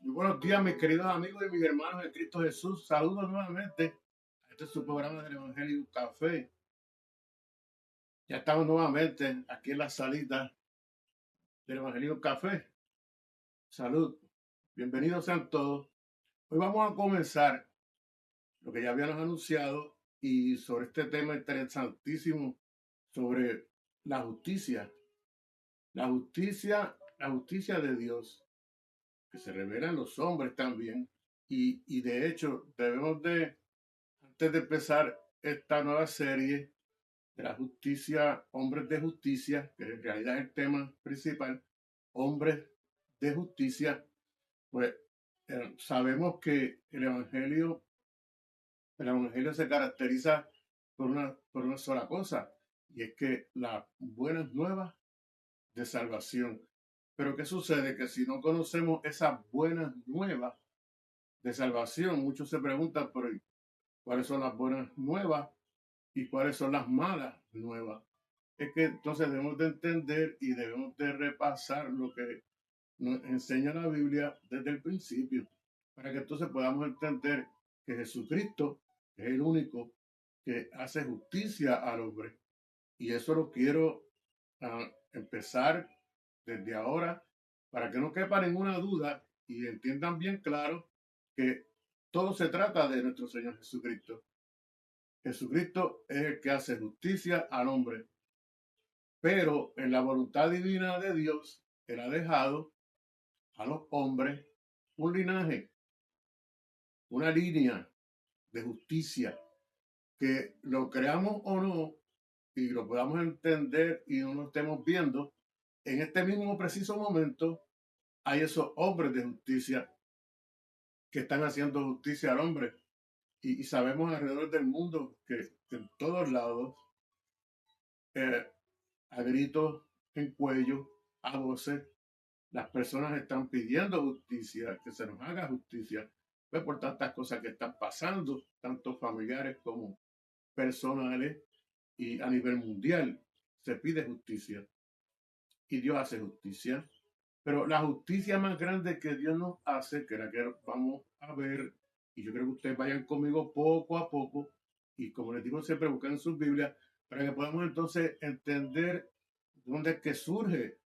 Muy buenos días, mis queridos amigos y mis hermanos en Cristo Jesús. Saludos nuevamente. Este es su programa del Evangelio Café. Ya estamos nuevamente aquí en la salita del Evangelio Café. Salud. Bienvenidos sean todos. Hoy vamos a comenzar lo que ya habíamos anunciado y sobre este tema interesantísimo sobre la justicia. La justicia de Dios, que se revela en los hombres también. Y de hecho, debemos de, antes de empezar esta nueva serie de la justicia, hombres de justicia, que en realidad es el tema principal, hombres de justicia, pues sabemos que el evangelio se caracteriza por una sola cosa, y es que las buenas nuevas de salvación. Pero ¿qué sucede? Que si no conocemos esas buenas nuevas de salvación, muchos se preguntan por cuáles son las buenas nuevas y cuáles son las malas nuevas. Es que entonces debemos de entender y debemos de repasar lo que nos enseña la Biblia desde el principio, para que entonces podamos entender que Jesucristo es el único que hace justicia al hombre. Y eso lo quiero empezar desde ahora, para que no quepa ninguna duda y entiendan bien claro que todo se trata de nuestro Señor Jesucristo. Jesucristo es el que hace justicia al hombre, pero en la voluntad divina de Dios, Él ha dejado a los hombres un linaje, una línea de justicia, que lo creamos o no, y lo podamos entender y no lo estemos viendo, en este mismo preciso momento hay esos hombres de justicia que están haciendo justicia al hombre. Y sabemos alrededor del mundo que en todos lados, eh, a gritos en cuello, a voces, las personas están pidiendo justicia, que se nos haga justicia, pues por tantas cosas que están pasando, tanto familiares como personales y a nivel mundial. Se pide justicia y Dios hace justicia. Pero la justicia más grande que Dios nos hace, que la que vamos a ver, y yo creo que ustedes vayan conmigo poco a poco, y como les digo siempre, busquen en sus Biblias, para que podamos entonces entender dónde es que surge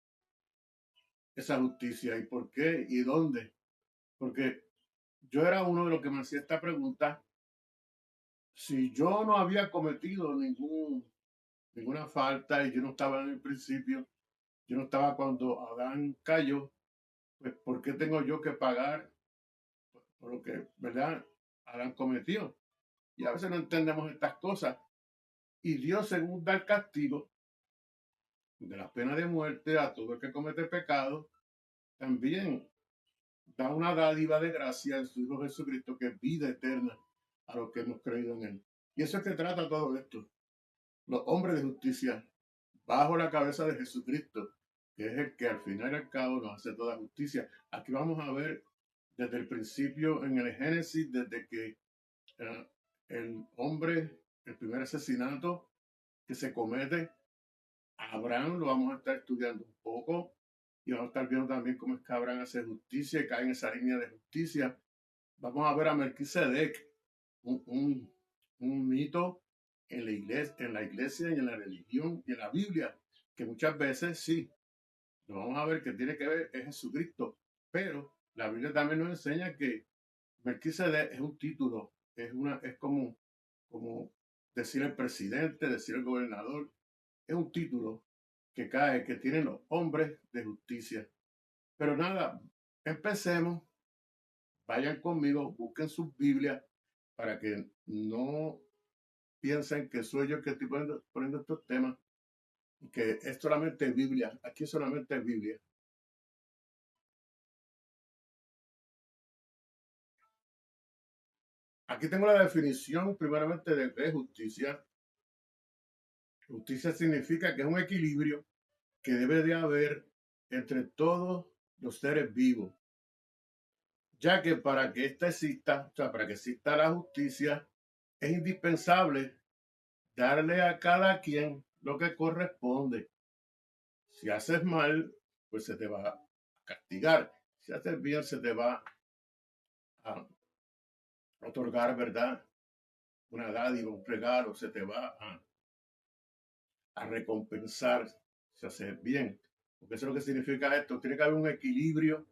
esa justicia y por qué y dónde. Porque yo era uno de los que me hacía esta pregunta: si yo no había cometido ninguna falta y yo no estaba en el principio, yo no estaba cuando Adán cayó, pues ¿por qué tengo yo que pagar por lo que, ¿verdad?, Adán cometió? Y a veces no entendemos estas cosas. Y Dios, según da el castigo de la pena de muerte a todo el que comete pecado, también da una dádiva de gracia en su Hijo Jesucristo, que es vida eterna a los que hemos creído en Él. Y eso es que trata todo esto. Los hombres de justicia, bajo la cabeza de Jesucristo, que es el que al final y al cabo nos hace toda justicia. Aquí vamos a ver desde el principio, en el Génesis, desde que el hombre, el primer asesinato que se comete, Abraham, lo vamos a estar estudiando un poco, y vamos a estar viendo también cómo es que Abraham hace justicia y cae en esa línea de justicia. Vamos a ver a Melquisedec, un mito en la iglesia y en la religión y en la Biblia, que muchas veces sí, lo vamos a ver que tiene que ver es Jesucristo, pero la Biblia también nos enseña que Melquisedec es un título, es como decir el presidente, decir el gobernador, es un título que cae, que tienen los hombres de justicia. Pero nada, empecemos, vayan conmigo, busquen sus Biblias, para que no piensen que soy yo que estoy poniendo estos temas, y que es solamente Biblia, aquí solamente es Biblia. Aquí tengo la definición primeramente de justicia. Justicia significa que es un equilibrio que debe de haber entre todos los seres vivos, ya que para que ésta exista, o sea, para que exista la justicia, es indispensable darle a cada quien lo que corresponde. Si haces mal, pues se te va a castigar. Si haces bien, se te va a otorgar, ¿verdad? Una dádiva, un regalo, se te va a recompensar si haces bien. Porque eso es lo que significa esto. Tiene que haber un equilibrio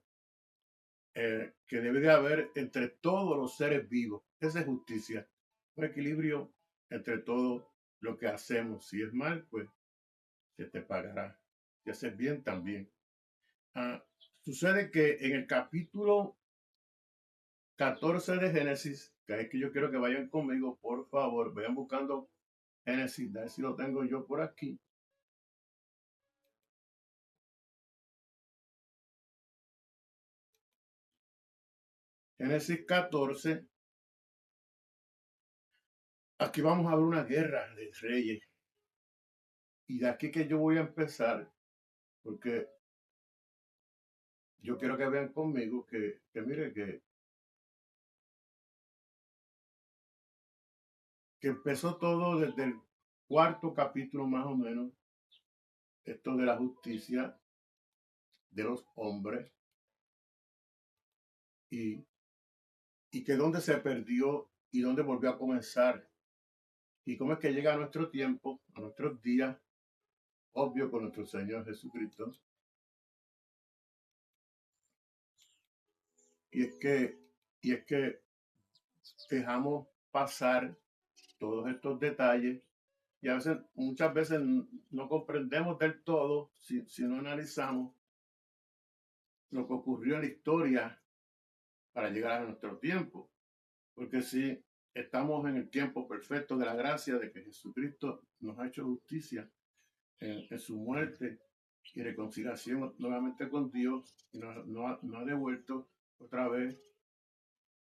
que debe de haber entre todos los seres vivos. Esa es justicia. Un equilibrio entre todo lo que hacemos. Si es mal, pues se te pagará. Si haces bien, también. Ah, sucede que en el capítulo 14 de Génesis, que es que yo quiero que vayan conmigo, por favor, vayan buscando Génesis, a ver si lo tengo yo por aquí. Génesis 14. Aquí vamos a ver una guerra de reyes. Y de aquí que yo voy a empezar, porque yo quiero que vean conmigo que mire, que empezó todo desde el cuarto capítulo más o menos, esto de la justicia de los hombres, y, y que dónde se perdió y dónde volvió a comenzar, y cómo es que llega a nuestro tiempo, a nuestros días, obvio con nuestro Señor Jesucristo. Y es que, y es que dejamos pasar todos estos detalles y a veces, muchas veces no comprendemos del todo si no analizamos lo que ocurrió en la historia para llegar a nuestro tiempo. Porque si estamos en el tiempo perfecto de la gracia de que Jesucristo nos ha hecho justicia en su muerte y reconciliación nuevamente con Dios y nos ha devuelto otra vez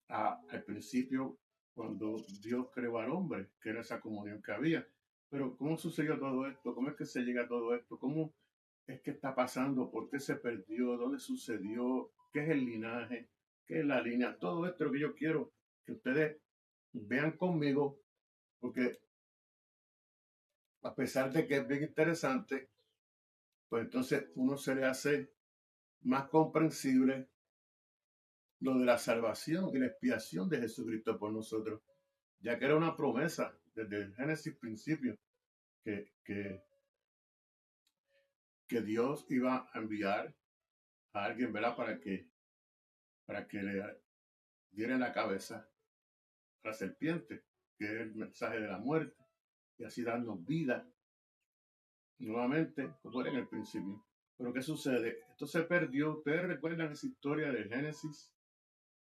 al principio cuando Dios creó al hombre, que era esa comunión que había. Pero ¿cómo sucedió todo esto? ¿Cómo es que se llega a todo esto? ¿Cómo es que está pasando? ¿Por qué se perdió? ¿Dónde sucedió? ¿Qué es el linaje? ¿Qué es la línea? Todo esto lo que yo quiero que ustedes vean conmigo, porque a pesar de que es bien interesante, pues entonces uno se le hace más comprensible lo de la salvación y la expiación de Jesucristo por nosotros, ya que era una promesa desde el Génesis principio que, que, que Dios iba a enviar a alguien, ¿verdad? Para que le diera en la cabeza a la serpiente, que es el mensaje de la muerte, y así darnos vida nuevamente, como era en el principio. Pero ¿qué sucede? Esto se perdió. Ustedes recuerdan esa historia de Génesis,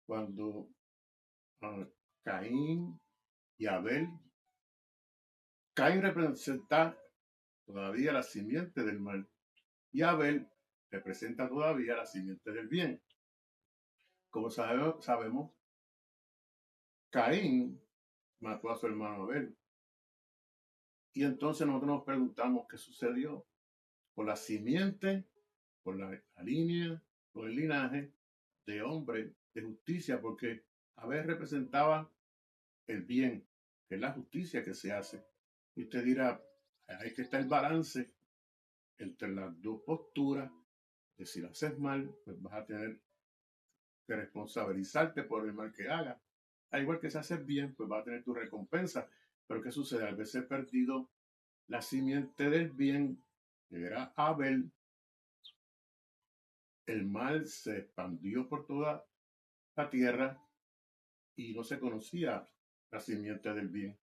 cuando uh, Caín y Abel, Caín representa todavía la simiente del mal y Abel representa todavía la simiente del bien. Como sabemos, Caín mató a su hermano Abel. Y entonces nosotros nos preguntamos qué sucedió por la simiente, por la línea, por el linaje de hombre de justicia, porque Abel representaba el bien, que es la justicia que se hace. Y usted dirá, hay que estar el balance entre las dos posturas, que si lo haces mal, pues vas a tener que responsabilizarte por el mal que hagas. Al igual que si haces bien, pues vas a tener tu recompensa. Pero ¿qué sucede? Al verse perdido la simiente del bien, que era Abel, el mal se expandió por toda la tierra y no se conocía la simiente del bien.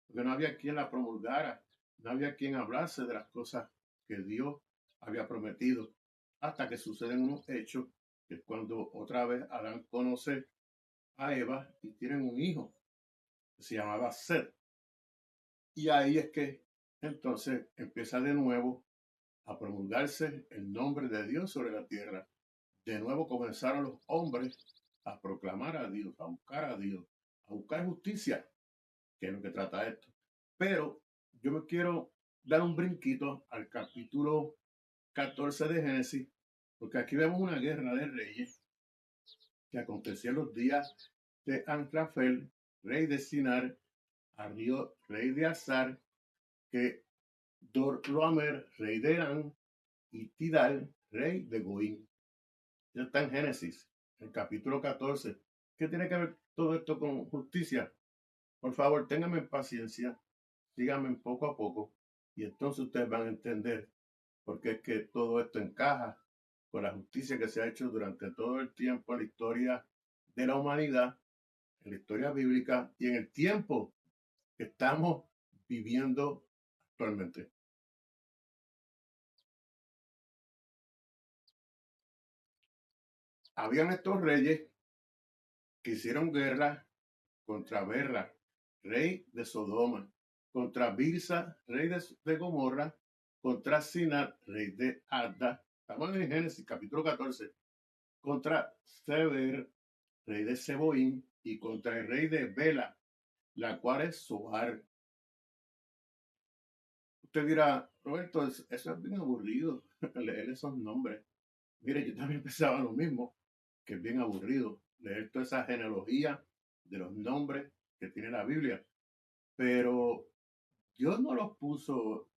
Porque no había quien la promulgara, no había quien hablase de las cosas que Dios había prometido, hasta que suceden unos hechos, que es cuando otra vez Adán conoce a Eva y tienen un hijo que se llamaba Seth. Y ahí es que entonces empieza de nuevo a promulgarse el nombre de Dios sobre la tierra. De nuevo comenzaron los hombres a proclamar a Dios, a buscar a Dios, a buscar justicia, que es lo que trata esto. Pero yo me quiero dar un brinquito al capítulo 14 de Génesis, porque aquí vemos una guerra de reyes que aconteció en los días de Anrafel, rey de Sinar, Arrio, rey de Azar, que Dorloamer, rey de Eran, y Tidal, rey de Goín. Ya está en Génesis, el capítulo 14. ¿Qué tiene que ver todo esto con justicia? Por favor, ténganme paciencia, síganme poco a poco, y entonces ustedes van a entender por qué es que todo esto encaja con la justicia que se ha hecho durante todo el tiempo en la historia de la humanidad, en la historia bíblica y en el tiempo que estamos viviendo actualmente. Habían estos reyes que hicieron guerra contra Berra, rey de Sodoma, contra Birsa, rey de Gomorra, contra Sinat, rey de Adda. Estamos en Génesis capítulo 14, contra Sever, rey de Seboín, y contra el rey de Bela, la cual es Zoar. Usted dirá, Roberto, eso es bien aburrido, leer esos nombres. Mire, yo también pensaba lo mismo, que es bien aburrido leer toda esa genealogía de los nombres que tiene la Biblia. Pero Dios no los puso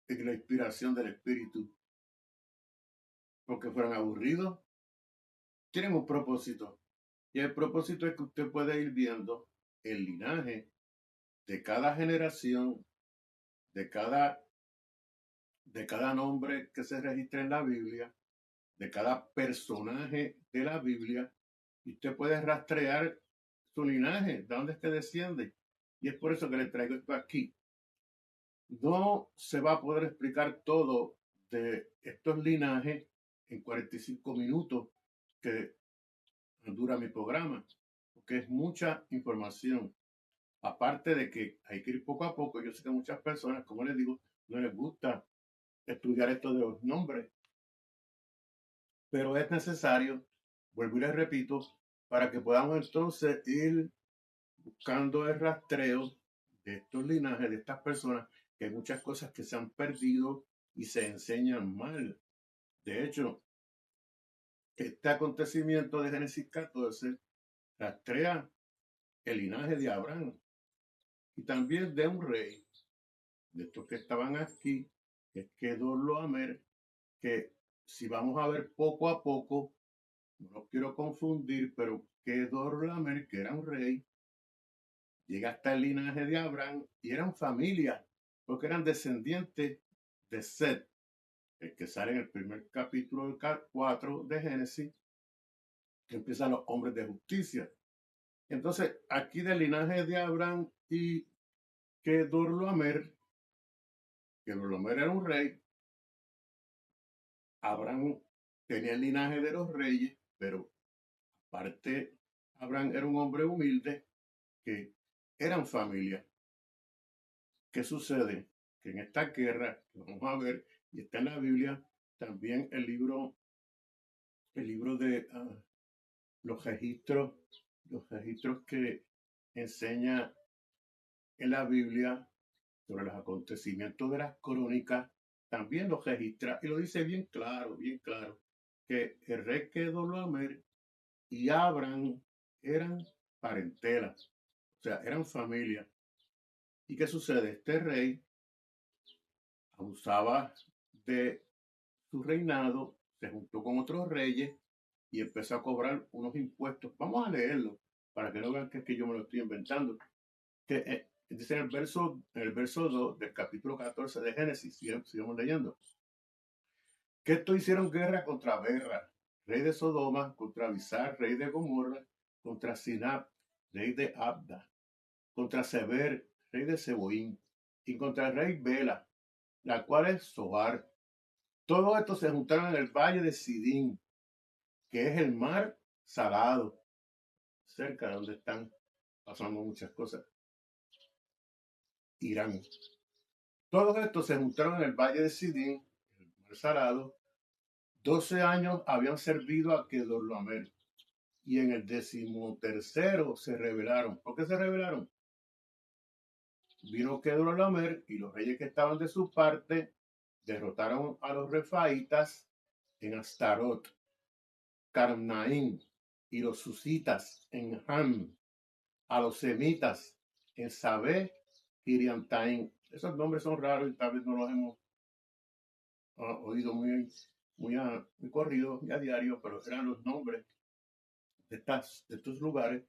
en la inspiración del Espíritu porque fueran aburridos. Tienen un propósito. Y el propósito es que usted pueda ir viendo el linaje de cada generación, de cada, de cada nombre que se registra en la Biblia, de cada personaje de la Biblia. Y usted puede rastrear su linaje, de dónde es que desciende. Y es por eso que le traigo esto aquí. No se va a poder explicar todo de estos linajes en 45 minutos que dura mi programa, porque es mucha información. Aparte de que hay que ir poco a poco, yo sé que muchas personas, como les digo, no les gusta estudiar esto de los nombres, pero es necesario, vuelvo y les repito, para que podamos entonces ir buscando el rastreo de estos linajes, de estas personas, que hay muchas cosas que se han perdido y se enseñan mal. De hecho, este acontecimiento de Génesis 14 rastrea el linaje de Abraham y también de un rey, de estos que estaban aquí, que es Kedorlaomer, que si vamos a ver poco a poco, no los quiero confundir, pero Kedorlaomer, que era un rey, llega hasta el linaje de Abraham y eran familia, porque eran descendientes de Set, el que sale en el primer capítulo del 4 de Génesis, que empiezan los hombres de justicia. Entonces, aquí del linaje de Abraham y Kedorlaomer, Kedorlaomer era un rey, Abraham tenía el linaje de los reyes, pero aparte, Abraham era un hombre humilde que eran familia. ¿Qué sucede? Que en esta guerra, que vamos a ver, y está en la Biblia, también el libro de los registros que enseña en la Biblia sobre los acontecimientos de las crónicas, también los registra y lo dice bien claro, que el rey Kedorlaomer y Abraham eran parentelas, o sea, eran familia. ¿Y qué sucede? Este rey abusaba de su reinado, se juntó con otros reyes y empezó a cobrar unos impuestos. Vamos a leerlo para que no vean que es que yo me lo estoy inventando. Que, dice en el verso 2 del capítulo 14 de Génesis, sigamos leyendo, que estos hicieron guerra contra Berra, rey de Sodoma, contra Bizar, rey de Gomorra, contra Sinab, rey de Abda, contra Sever, rey de Seboín, y contra el rey Bela, la cual es Zoar. Todos estos se juntaron en el valle de Sidín, que es el mar salado, cerca de donde están pasando muchas cosas. Irán. Todos estos se juntaron en el valle de Sidín, el mar salado. 12 años habían servido a Kedorlaomer y en el 13º se rebelaron. ¿Por qué se rebelaron? Vino Kedorlaomer y los reyes que estaban de su parte derrotaron a los refaitas en Astarot, Carnaín, y los susitas en Ham, a los semitas en Sabé, Kiriantaín. Esos nombres son raros y tal vez no los hemos oído muy corrido y a diario, pero eran los nombres de estos lugares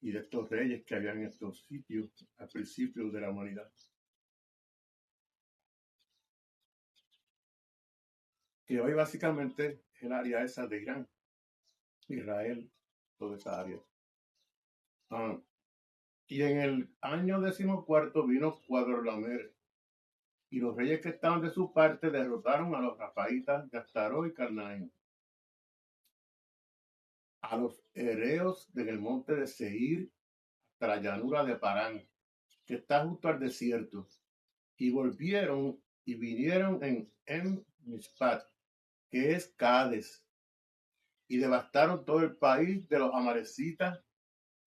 y de estos reyes que habían en estos sitios al principio de la humanidad. Que hoy básicamente es el área esa de Irán, Israel, toda esa área. Y en el año 14 vino Cuadrolamer, y los reyes que estaban de su parte derrotaron a los rafaitas de Astaró y Carnaim, a los hereos en el monte de Seir, hasta la llanura de Parán, que está justo al desierto, y volvieron y vinieron en Mishpat, que es Cades, y devastaron todo el país de los amalecitas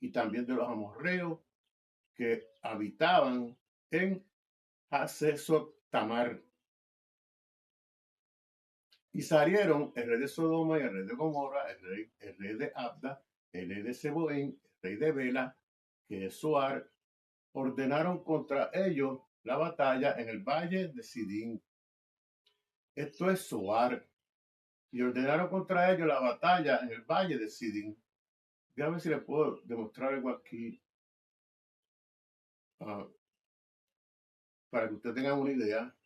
y también de los amorreos que habitaban en Hasesot Tamar. Y salieron el rey de Sodoma y el rey de Gomorra, el rey de Abda, el rey de Seboín, el rey de Bela, que es Soar, ordenaron contra ellos la batalla en el valle de Sidín. Esto es Soar. Y ordenaron contra ellos la batalla en el valle de Sidín. Voy a ver si les puedo demostrar algo aquí para que ustedes tengan una idea.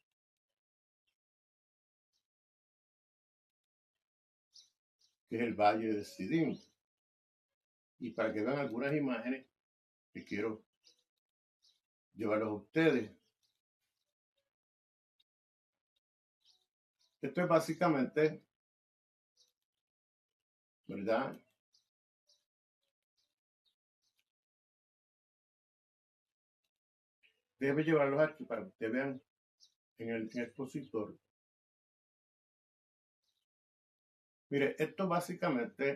Que es el valle de Sidín. Y para que vean algunas imágenes que quiero llevarlos a ustedes. Esto es básicamente, ¿verdad? Debe llevarlos aquí para que ustedes vean en el expositor. Mire, esto básicamente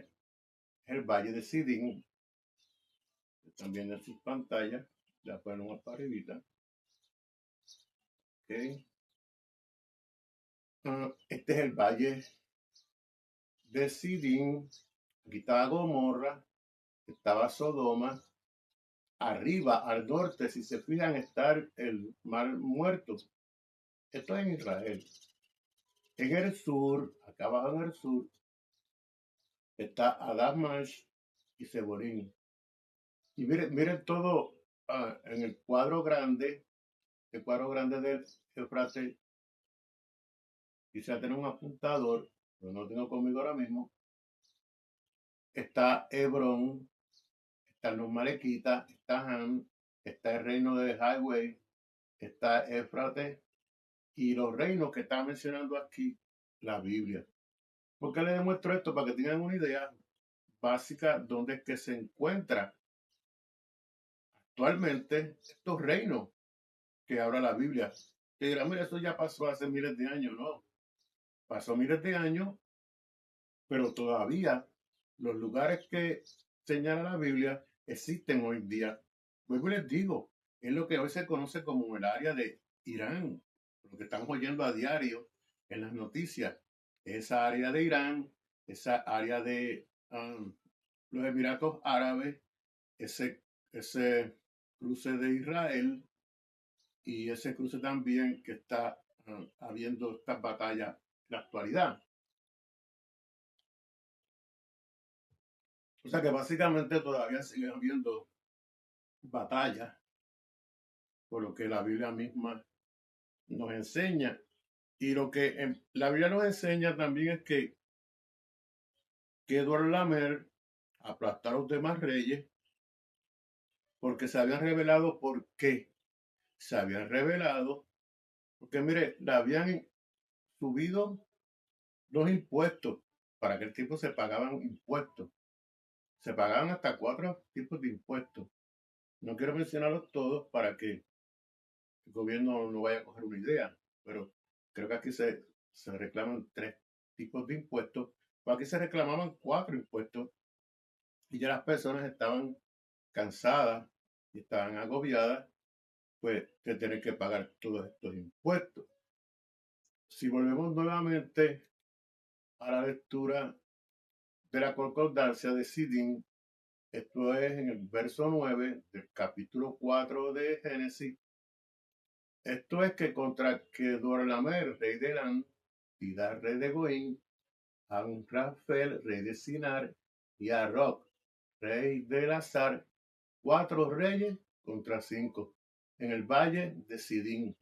es el valle de Sidín. También en sus pantallas. Ya ponemos para arribita. Okay. Este es el valle de Sidín. Aquí estaba Gomorra. Estaba Sodoma. Arriba, al norte, si se fijan, está el mar muerto. Esto es en Israel. En el sur, acá abajo en el sur, está Adamash y Seborín. Y miren todo en el cuadro grande del Éufrates. Quisiera tener un apuntador, pero no lo tengo conmigo ahora mismo. Está Hebrón, están los Malequitas, está Ham, está el reino de Highway, está Éufrates y los reinos que está mencionando aquí la Biblia. ¿Por qué les demuestro esto? Para que tengan una idea básica dónde es que se encuentra actualmente estos reinos que habla la Biblia. Que dirán, mira, eso ya pasó hace miles de años. No, pasó miles de años, pero todavía los lugares que señala la Biblia existen hoy en día. Vuelvo y les digo, es lo que hoy se conoce como el área de Irán, lo que estamos oyendo a diario en las noticias. Esa área de Irán, esa área de los Emiratos Árabes, ese cruce de Israel y ese cruce también que está habiendo estas batallas en la actualidad. O sea que básicamente todavía siguen habiendo batallas, por lo que la Biblia misma nos enseña. Y lo que la Biblia nos enseña también es que Kedorlaomer aplastó a los demás reyes porque se habían revelado. ¿Por qué? Se habían revelado porque, mire, le habían subido los impuestos. Para aquel tiempo se pagaban impuestos. Se pagaban hasta 4 tipos de impuestos. No quiero mencionarlos todos para que el gobierno no vaya a coger una idea, pero creo que aquí se reclaman 3 tipos de impuestos. Pues aquí se reclamaban 4 impuestos y ya las personas estaban cansadas y estaban agobiadas, pues, de tener que pagar todos estos impuestos. Si volvemos nuevamente a la lectura de la concordancia de Sidín, esto es en el verso 9 del capítulo 4 de Génesis. Esto es que contra Kedorlaomer, rey de Elam, Tidal, rey de Goín, Amrafel, rey de Sinar, y Arok, rey de Elazar, 4 reyes contra 5, en el valle de Sidín.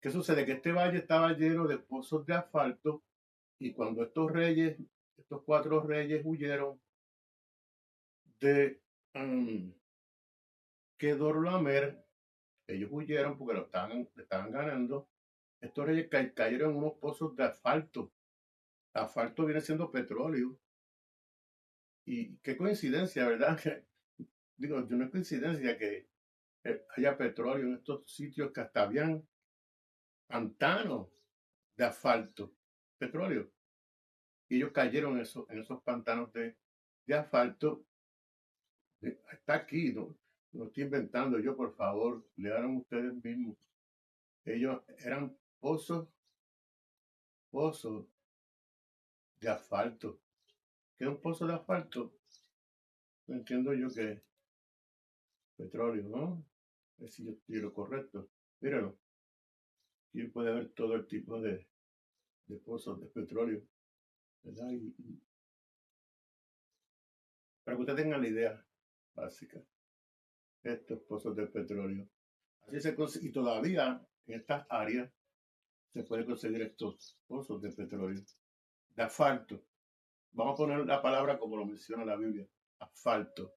¿Qué sucede? Que este valle estaba lleno de pozos de asfalto y cuando estos 4 reyes huyeron de Kedorlaomer, ellos huyeron porque le estaban ganando. Estos reyes cayeron en unos pozos de asfalto. Asfalto viene siendo petróleo. Y qué coincidencia, ¿verdad? Digo, no es coincidencia que haya petróleo en estos sitios que hasta habían pantanos de asfalto, petróleo. Y ellos cayeron en esos pantanos de asfalto. Está aquí, no estoy inventando yo, por favor, lean ustedes mismos. Ellos eran pozos de asfalto. ¿Qué es un pozo de asfalto? No entiendo yo que es petróleo, ¿no? Es si yo estoy lo correcto. Míralo, aquí puede haber todo el tipo de pozos de petróleo, ¿verdad? Para que usted tenga la idea básica, estos pozos de petróleo. Así se consigue, y todavía en estas áreas se puede conseguir estos pozos de petróleo, de asfalto. Vamos a poner la palabra como lo menciona la Biblia, asfalto.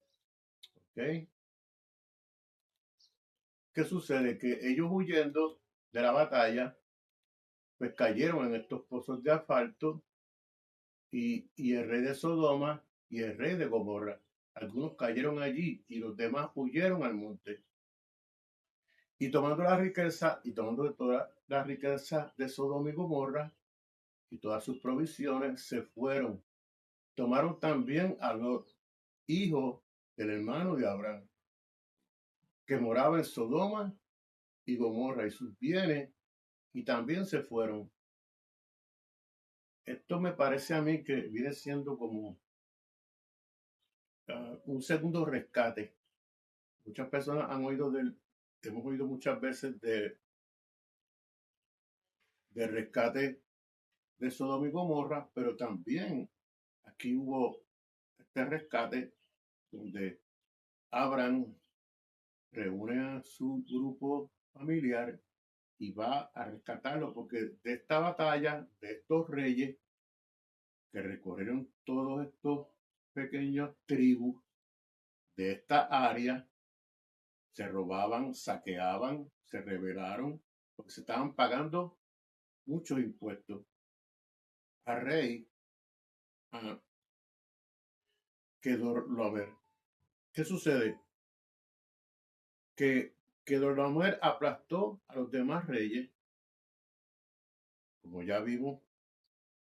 ¿Ok? ¿Qué sucede? Que ellos huyendo de la batalla, pues cayeron en estos pozos de asfalto y el rey de Sodoma y el rey de Gomorra. Algunos cayeron allí y los demás huyeron al monte. Y tomando la riqueza, y tomando toda la riqueza de Sodoma y Gomorra y todas sus provisiones, se fueron. Tomaron también a los hijos del hermano de Abraham, que moraba en Sodoma y Gomorra, y sus bienes, y también se fueron. Esto me parece a mí que viene siendo como un segundo rescate. Muchas personas hemos oído muchas veces de rescate de Sodoma y Gomorra, pero también aquí hubo este rescate donde Abraham reúne a su grupo familiar y va a rescatarlo, porque de esta batalla, de estos reyes que recorrieron todos estos pequeños tribus de esta área, se robaban, saqueaban, se rebelaron, porque se estaban pagando muchos impuestos al rey Kedorlaomer. ¿Qué sucede? Que Kedorlaomer aplastó a los demás reyes, como ya vimos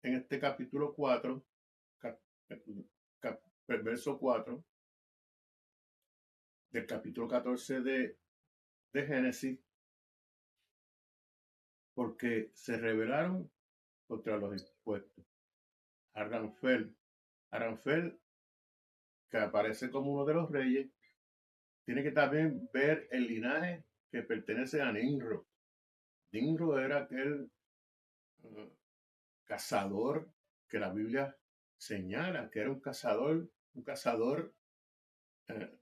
en este capítulo 4, cap, cap, verso 4 del capítulo 14 de Génesis, porque se rebelaron contra los impuestos. Aranfel, que aparece como uno de los reyes, tiene que también ver el linaje que pertenece a Nimrod. Nimrod era aquel uh, cazador que la Biblia señala que era un cazador uh,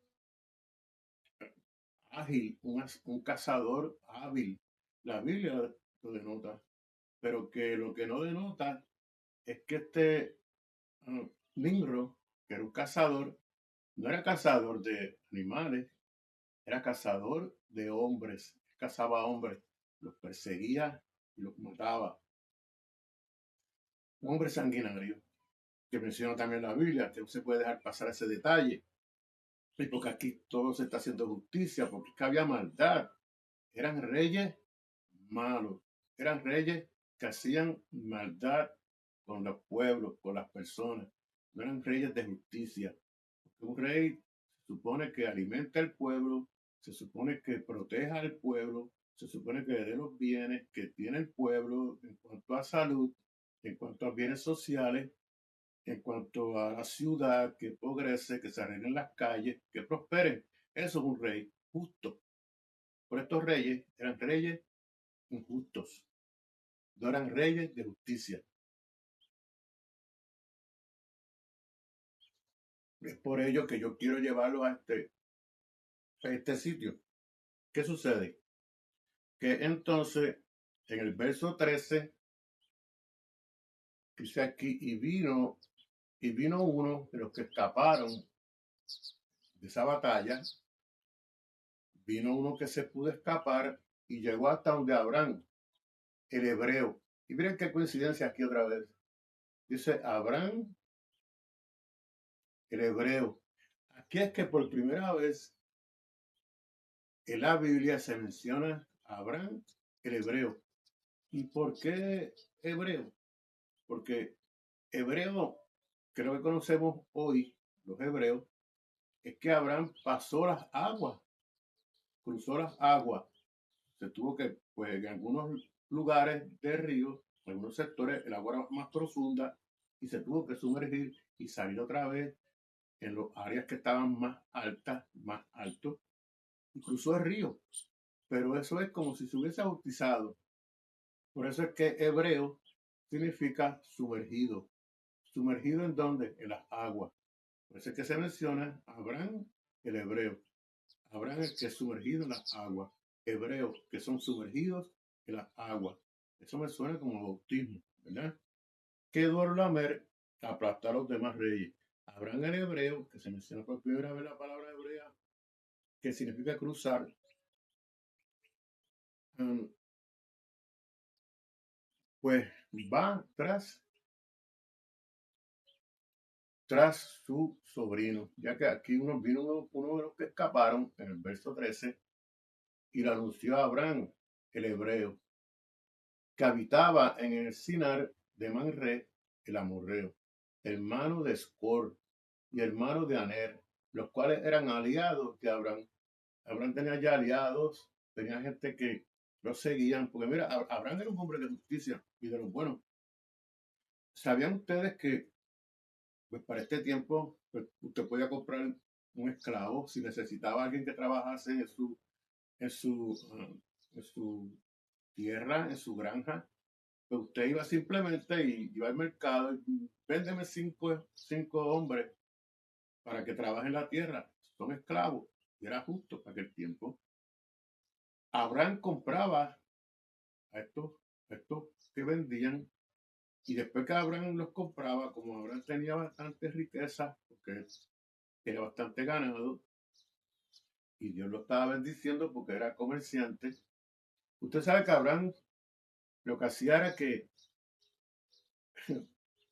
ágil, un cazador hábil. La Biblia lo denota, pero que lo que no denota es que este Nimrod, que era un cazador, no era cazador de animales, era cazador de hombres, cazaba hombres, los perseguía y los mataba. Un hombre sanguinario, que menciona también la Biblia, que no se puede dejar pasar ese detalle. Y porque aquí todo se está haciendo justicia, porque es que había maldad. Eran reyes malos, eran reyes que hacían maldad con los pueblos, con las personas. No eran reyes de justicia. Un rey se supone que alimenta al pueblo, se supone que proteja al pueblo, se supone que le dé los bienes que tiene el pueblo en cuanto a salud, en cuanto a bienes sociales, en cuanto a la ciudad, que progrese, que se arreglen las calles, que prosperen. Eso es un rey justo. Por estos reyes eran reyes injustos, no eran reyes de justicia. Es por ello que yo quiero llevarlo a este sitio. ¿Qué sucede? Que entonces, en el verso 13, dice aquí, y vino uno de los que escaparon de esa batalla, vino uno que se pudo escapar y llegó hasta donde Abraham, el hebreo. Y miren qué coincidencia aquí otra vez. Dice Abraham, el hebreo. Aquí es que por primera vez en la Biblia se menciona a Abraham, el hebreo. ¿Y por qué hebreo? Porque hebreo, que lo que conocemos hoy, los hebreos, es que Abraham pasó las aguas, cruzó las aguas. Se tuvo que, pues en algunos lugares de río, en algunos sectores, el agua era más profunda y se tuvo que sumergir y salir otra vez en las áreas que estaban más altas, más altos, y cruzó el río. Pero eso es como si se hubiese bautizado. Por eso es que hebreo significa sumergido. ¿Sumergido en dónde? En las aguas. Por eso es que se menciona Abraham, el hebreo. Abraham el que es sumergido en las aguas. Hebreos que son sumergidos en las aguas. Eso me suena como bautismo, ¿verdad? Que Dorlamer aplastar a los demás reyes. Abraham el hebreo, que se menciona por primera vez la palabra hebrea, que significa cruzar, pues va tras su sobrino, ya que aquí vino uno de los que escaparon en el verso 13 y lo anunció a Abraham, el hebreo, que habitaba en el Sinar de Manre, el amorreo, hermano de Escor y hermano de Aner, los cuales eran aliados de Abraham. Abraham tenía ya aliados, tenía gente que lo seguían, porque mira, Abraham era un hombre de justicia y de los buenos. ¿Sabían ustedes que pues para este tiempo pues, usted podía comprar un esclavo si necesitaba alguien que trabajase en su, en su tierra, en su granja? Pues usted iba simplemente y iba al mercado y véndeme cinco hombres para que trabajen la tierra. Son esclavos. Y era justo para aquel tiempo. Abraham compraba a estos que vendían y después que Abraham los compraba, como Abraham tenía bastante riqueza, porque era bastante ganado, y Dios lo estaba bendiciendo porque era comerciante. Usted sabe que Abraham lo que hacía era que,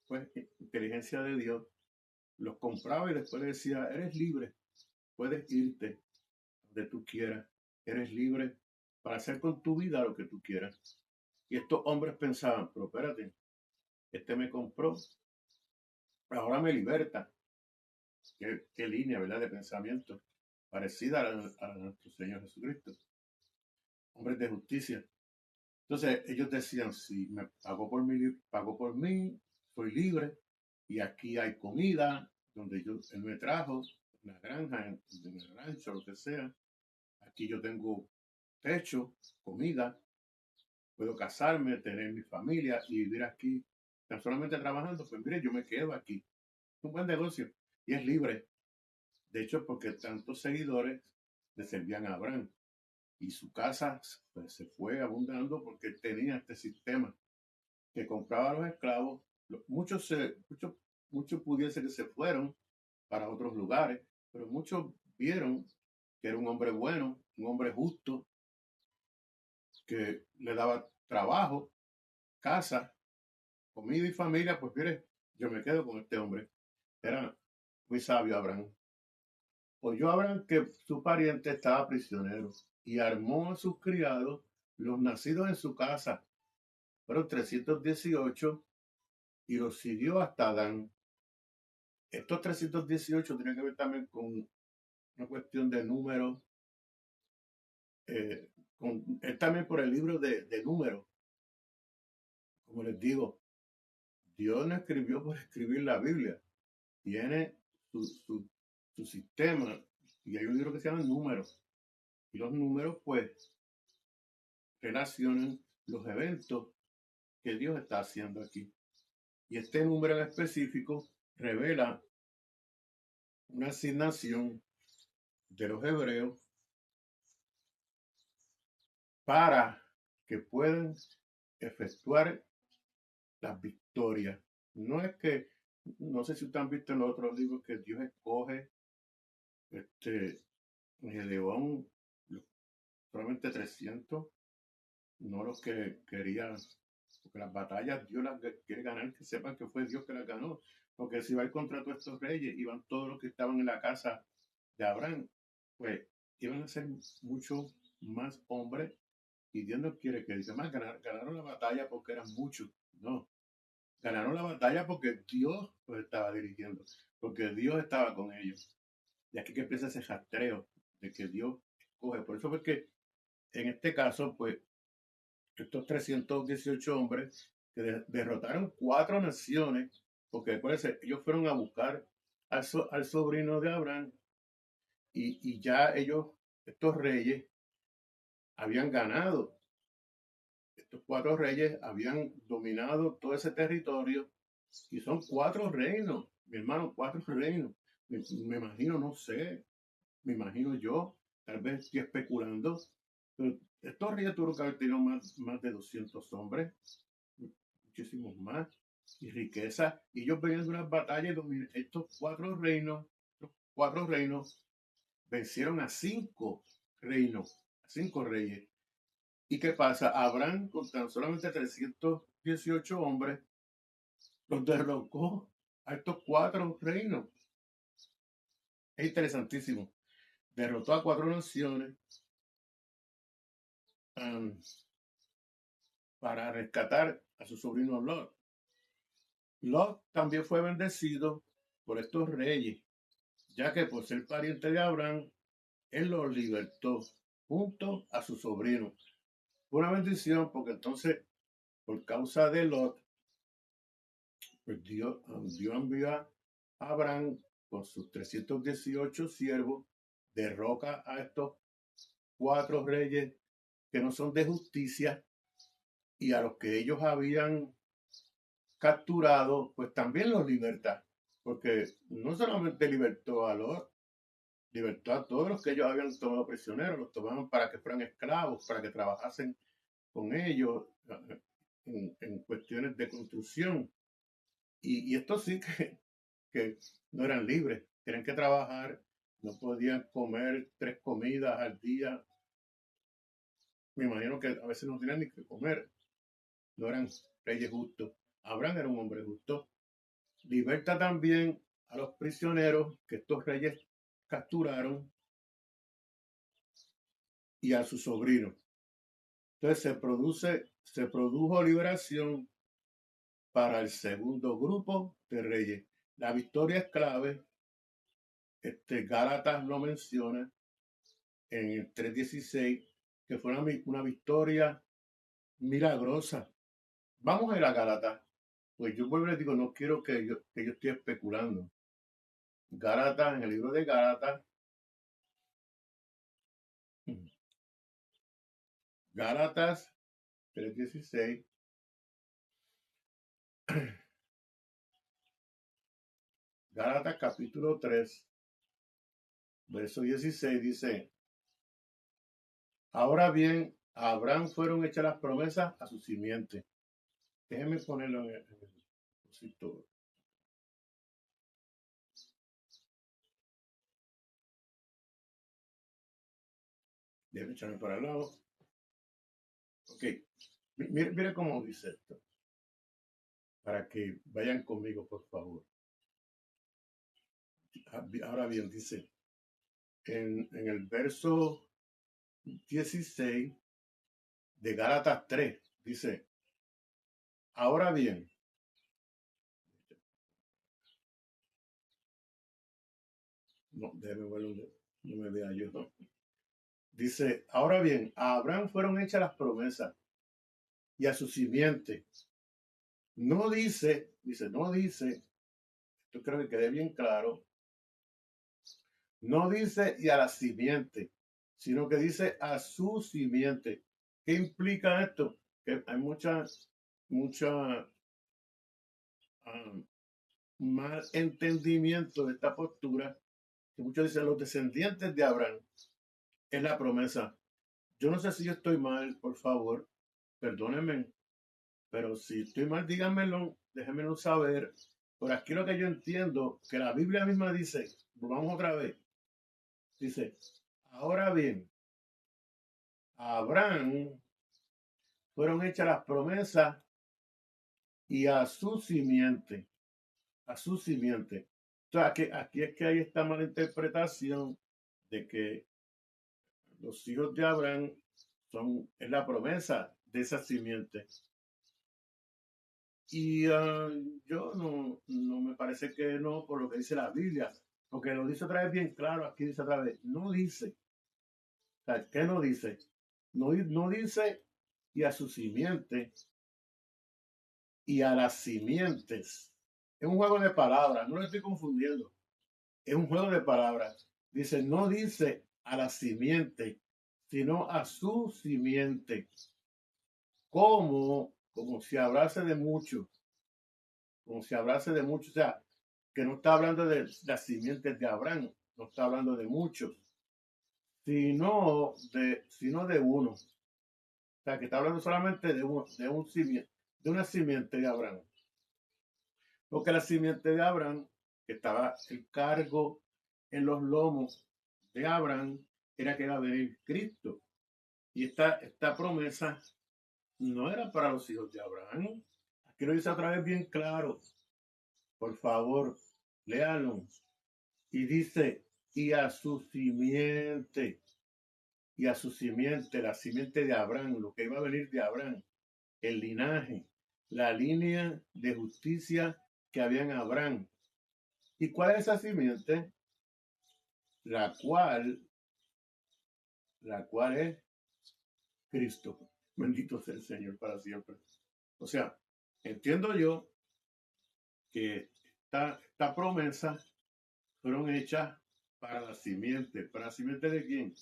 pues, inteligencia de Dios, los compraba y después le decía, eres libre, puedes irte donde tú quieras, eres libre para hacer con tu vida lo que tú quieras. Y estos hombres pensaban, pero espérate, este me compró, ahora me liberta. Qué línea, ¿verdad?, de pensamiento, parecida a nuestro Señor Jesucristo. Hombres de justicia. Entonces ellos decían, si me pagó por mí, soy libre, y aquí hay comida, donde él me trajo, en la granja, en el rancho, lo que sea. Aquí yo tengo techo, comida, puedo casarme, tener mi familia y vivir aquí tan solamente trabajando. Pues mire, yo me quedo aquí. Es un buen negocio y es libre. De hecho, porque tantos seguidores le servían a Abraham y su casa pues, se fue abundando porque tenía este sistema que compraba a los esclavos. Muchos pudiesen que se fueron para otros lugares, pero muchos vieron que era un hombre bueno, un hombre justo, que le daba trabajo, casa, comida y familia. Pues mire, yo me quedo con este hombre. Era muy sabio Abraham. Oyó Abraham que su pariente estaba prisionero y armó a sus criados, los nacidos en su casa. Fueron 318 y los siguió hasta Dan. Estos 318 tienen que ver también con una cuestión de números, es también por el libro de números. Como les digo, Dios no escribió por escribir la Biblia, tiene su sistema y hay un libro que se llama Números. Y los números, pues, relacionan los eventos que Dios está haciendo aquí. Y este número en específico revela una asignación de los hebreos para que puedan efectuar las victorias. No es que, no sé si ustedes han visto en los otros libros que Dios escoge en Gedeón solamente 300, no los que querían, porque las batallas Dios las quiere ganar, que sepan que fue Dios que las ganó, porque si va a ir contra todos estos reyes, iban todos los que estaban en la casa de Abraham, pues iban a ser mucho más hombres, y Dios no quiere que diga más, ganaron la batalla porque eran muchos, no, ganaron la batalla porque Dios los estaba dirigiendo, porque Dios estaba con ellos. Y aquí que empieza ese rastreo de que Dios escoge. Por eso fue que en este caso, pues, estos 318 hombres que derrotaron 4 naciones, porque acuérdense, ellos fueron a buscar al sobrino de Abraham y ya ellos, estos reyes, habían ganado. Estos 4 reyes habían dominado todo ese territorio y son 4 reinos, mi hermano, 4 reinos. Me imagino, no sé, me imagino yo, tal vez estoy especulando, pero estos reyes tuvieron que haber tenido más de 200 hombres, muchísimos más, y riqueza. Y ellos venían de unas batallas y estos 4 reinos vencieron a 5 reinos, a 5 reyes. ¿Y qué pasa? Abraham, con tan solamente 318 hombres, los derrocó a estos 4 reinos. Es interesantísimo. Derrotó a 4 naciones um, para rescatar a su sobrino Lot. Lot también fue bendecido por estos reyes, ya que por ser pariente de Abraham, él los libertó junto a su sobrino. Fue una bendición porque entonces, por causa de Lot, pues Dios envió a Abraham con sus 318 siervos, derroca a estos 4 reyes que no son de justicia y a los que ellos habían capturado, pues también los liberta, porque no solamente libertó a Lot, libertó a todos los que ellos habían tomado prisioneros, los tomaban para que fueran esclavos, para que trabajasen con ellos en cuestiones de construcción. Y estos sí que no eran libres, tenían que trabajar, no podían comer 3 comidas al día. Me imagino que a veces no tenían ni que comer, no eran reyes justos. Abraham era un hombre justo. Liberta también a los prisioneros que estos reyes capturaron y a su sobrino. Entonces se produjo liberación para el segundo grupo de reyes. La victoria es clave. Gálatas lo menciona en el 3:16, que fue una victoria milagrosa. Vamos a ir a Gálatas. Pues yo vuelvo y les digo, no quiero que yo esté especulando. Gálatas, en el libro de Gálatas, Gálatas 3:16, Gálatas capítulo 3, verso 16 dice, ahora bien, a Abraham fueron hechas las promesas a su simiente. Déjenme ponerlo en el cosito. Déjenme echarme para el lado. Ok, mire cómo dice esto, para que vayan conmigo, por favor. Ahora bien, dice, en el verso 16 de Gálatas 3, dice, ahora bien, no, déjeme ver donde no me vea yo. ¿No? Dice, ahora bien, a Abraham fueron hechas las promesas y a su simiente. No dice, no dice, esto creo que quede bien claro, no dice y a la simiente, sino que dice a su simiente. ¿Qué implica esto? Que hay mucha mal entendimiento de esta postura, que muchos dicen los descendientes de Abraham, es la promesa. Yo no sé si yo estoy mal, por favor, perdónenme, pero si estoy mal, díganmelo, déjenmelo saber. Por aquí lo que yo entiendo, que la Biblia misma dice, vamos otra vez, dice, ahora bien, a Abraham fueron hechas las promesas y a su simiente, a su simiente. Entonces, aquí es que hay esta mala interpretación de que los hijos de Abraham es la promesa de esa simiente. Y yo no me parece que no, por lo que dice la Biblia, porque lo dice otra vez bien claro, aquí dice otra vez, no dice, o sea, ¿qué no dice? No dice y a su simiente y a las simientes. Es un juego de palabras, no lo estoy confundiendo, es un juego de palabras. Dice, no dice a la simiente, sino a su simiente, como si hablase de mucho, como si hablase de mucho, o sea, que no está hablando de las simientes de Abraham, no está hablando de muchos, sino de uno. O sea, que está hablando solamente de un simiente, de una simiente de Abraham. Porque la simiente de Abraham, que estaba el cargo en los lomos de Abraham, era que iba a venir Cristo. Y esta promesa no era para los hijos de Abraham. Aquí lo dice otra vez bien claro. Por favor, léanlo. Y dice, y a su simiente, la simiente de Abraham, lo que iba a venir de Abraham, el linaje, la línea de justicia que había en Abraham. ¿Y cuál es esa simiente? La cual, la cual es Cristo. Bendito sea el Señor para siempre. O sea, entiendo yo que esta promesa fueron hechas para la simiente. ¿Para la simiente de quién?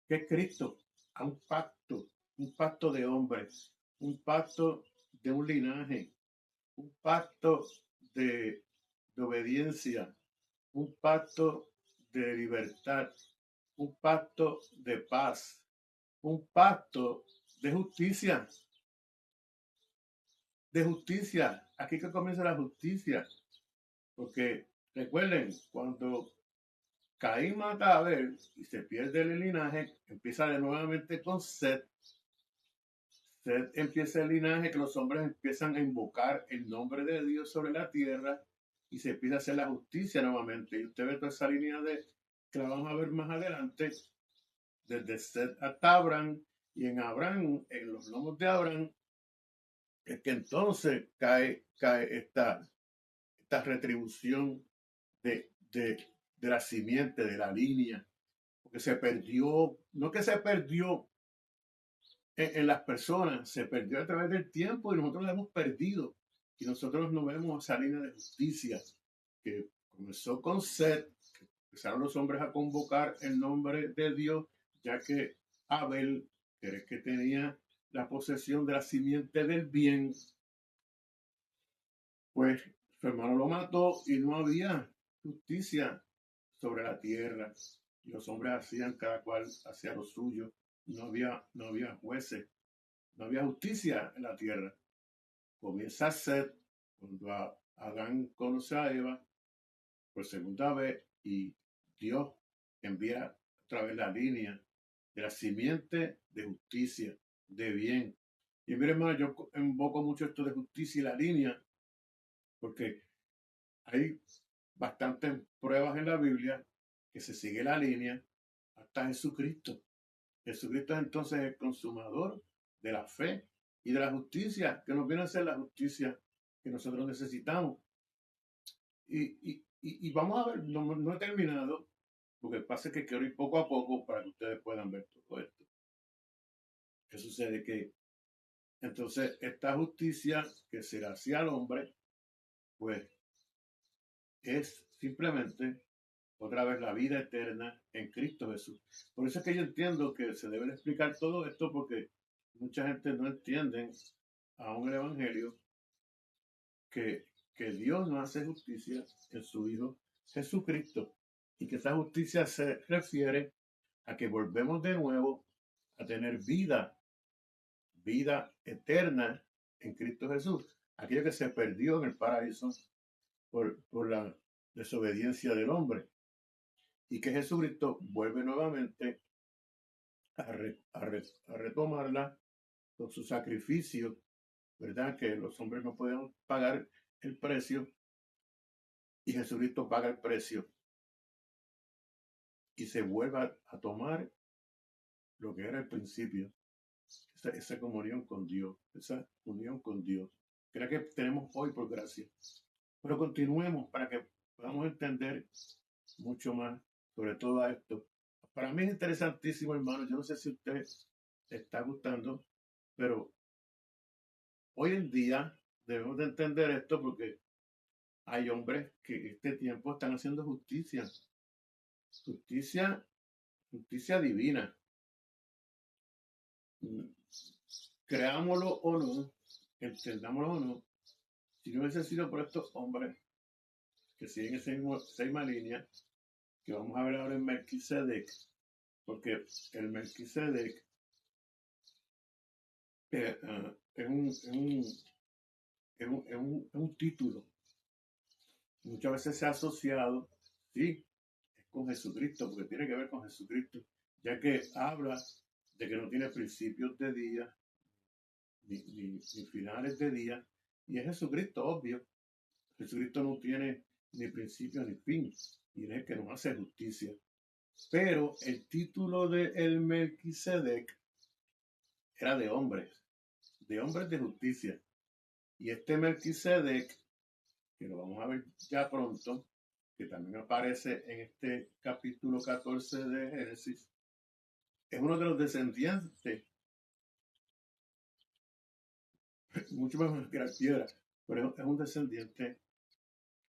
Que es Cristo. A un pacto de hombres, un pacto de un linaje, un pacto de obediencia, un pacto de libertad, un pacto de paz, un pacto de justicia. De justicia. Aquí que comienza la justicia. Porque recuerden, cuando Caín mata a Abel y se pierde el linaje, empieza de nuevamente con Set. Set empieza el linaje que los hombres empiezan a invocar el nombre de Dios sobre la tierra y se empieza a hacer la justicia nuevamente. Y usted ve toda esa línea que la vamos a ver más adelante, desde Set hasta Abraham, y en Abraham, en los lomos de Abraham, es que entonces cae esta retribución de la simiente, de la línea, porque se perdió, no que se perdió en las personas, se perdió a través del tiempo y nosotros la hemos perdido. Y nosotros no vemos esa línea de justicia que comenzó con Seth, que empezaron los hombres a convocar el nombre de Dios, ya que Abel, que era el que tenía la posesión de la simiente del bien, pues su hermano lo mató y no había justicia sobre la tierra. Y los hombres hacían, cada cual hacía lo suyo. No había jueces, no había justicia en la tierra. Comienza a ser cuando Adán conoce a Eva por segunda vez y Dios envía otra vez la línea de la simiente de justicia, de bien. Y mire, hermano, yo invoco mucho esto de justicia y la línea, porque hay bastantes pruebas en la Biblia que se sigue la línea hasta Jesucristo. Jesucristo es entonces el consumador de la fe y de la justicia, que nos viene a ser la justicia que nosotros necesitamos. Y vamos a ver, no he terminado, porque pasa que quiero ir poco a poco para que ustedes puedan ver todo esto. ¿Qué sucede? Que entonces esta justicia que se le hacía al hombre, pues es simplemente otra vez la vida eterna en Cristo Jesús. Por eso es que yo entiendo que se debe explicar todo esto, porque mucha gente no entiende aún el Evangelio que Dios no hace justicia en su Hijo Jesucristo. y que esa justicia se refiere a que volvemos de nuevo a tener vida eterna en Cristo Jesús. Aquello que se perdió en el paraíso por la desobediencia del hombre. Y que Jesucristo vuelve nuevamente a retomarla con su sacrificio, ¿verdad? Que los hombres no pueden pagar el precio y Jesucristo paga el precio y se vuelve a tomar lo que era el principio, esa comunión con Dios, esa unión con Dios, que es la que tenemos hoy por gracia. Pero continuemos para que podamos entender mucho más sobre todo esto. Para mí es interesantísimo, hermano. Yo no sé si a usted le está gustando, pero hoy en día debemos de entender esto porque hay hombres que en este tiempo están haciendo justicia, justicia divina. Creámoslo o no, entendámoslo o no, si no hubiese sido por estos hombres que siguen esa misma línea que vamos a ver ahora en Melquisedec, porque el Melquisedec es un título. Muchas veces se ha asociado, sí, con Jesucristo, porque tiene que ver con Jesucristo, ya que habla de que no tiene principios de día, ni finales de día, y es Jesucristo, obvio. Jesucristo no tiene ni principio ni fin, y es el que nos hace justicia. Pero el título de el Melquisedec era de hombres de justicia. Y este Melquisedec, que lo vamos a ver ya pronto, que también aparece en este capítulo 14 de Génesis, es uno de los descendientes, mucho más que la piedra, pero es un descendiente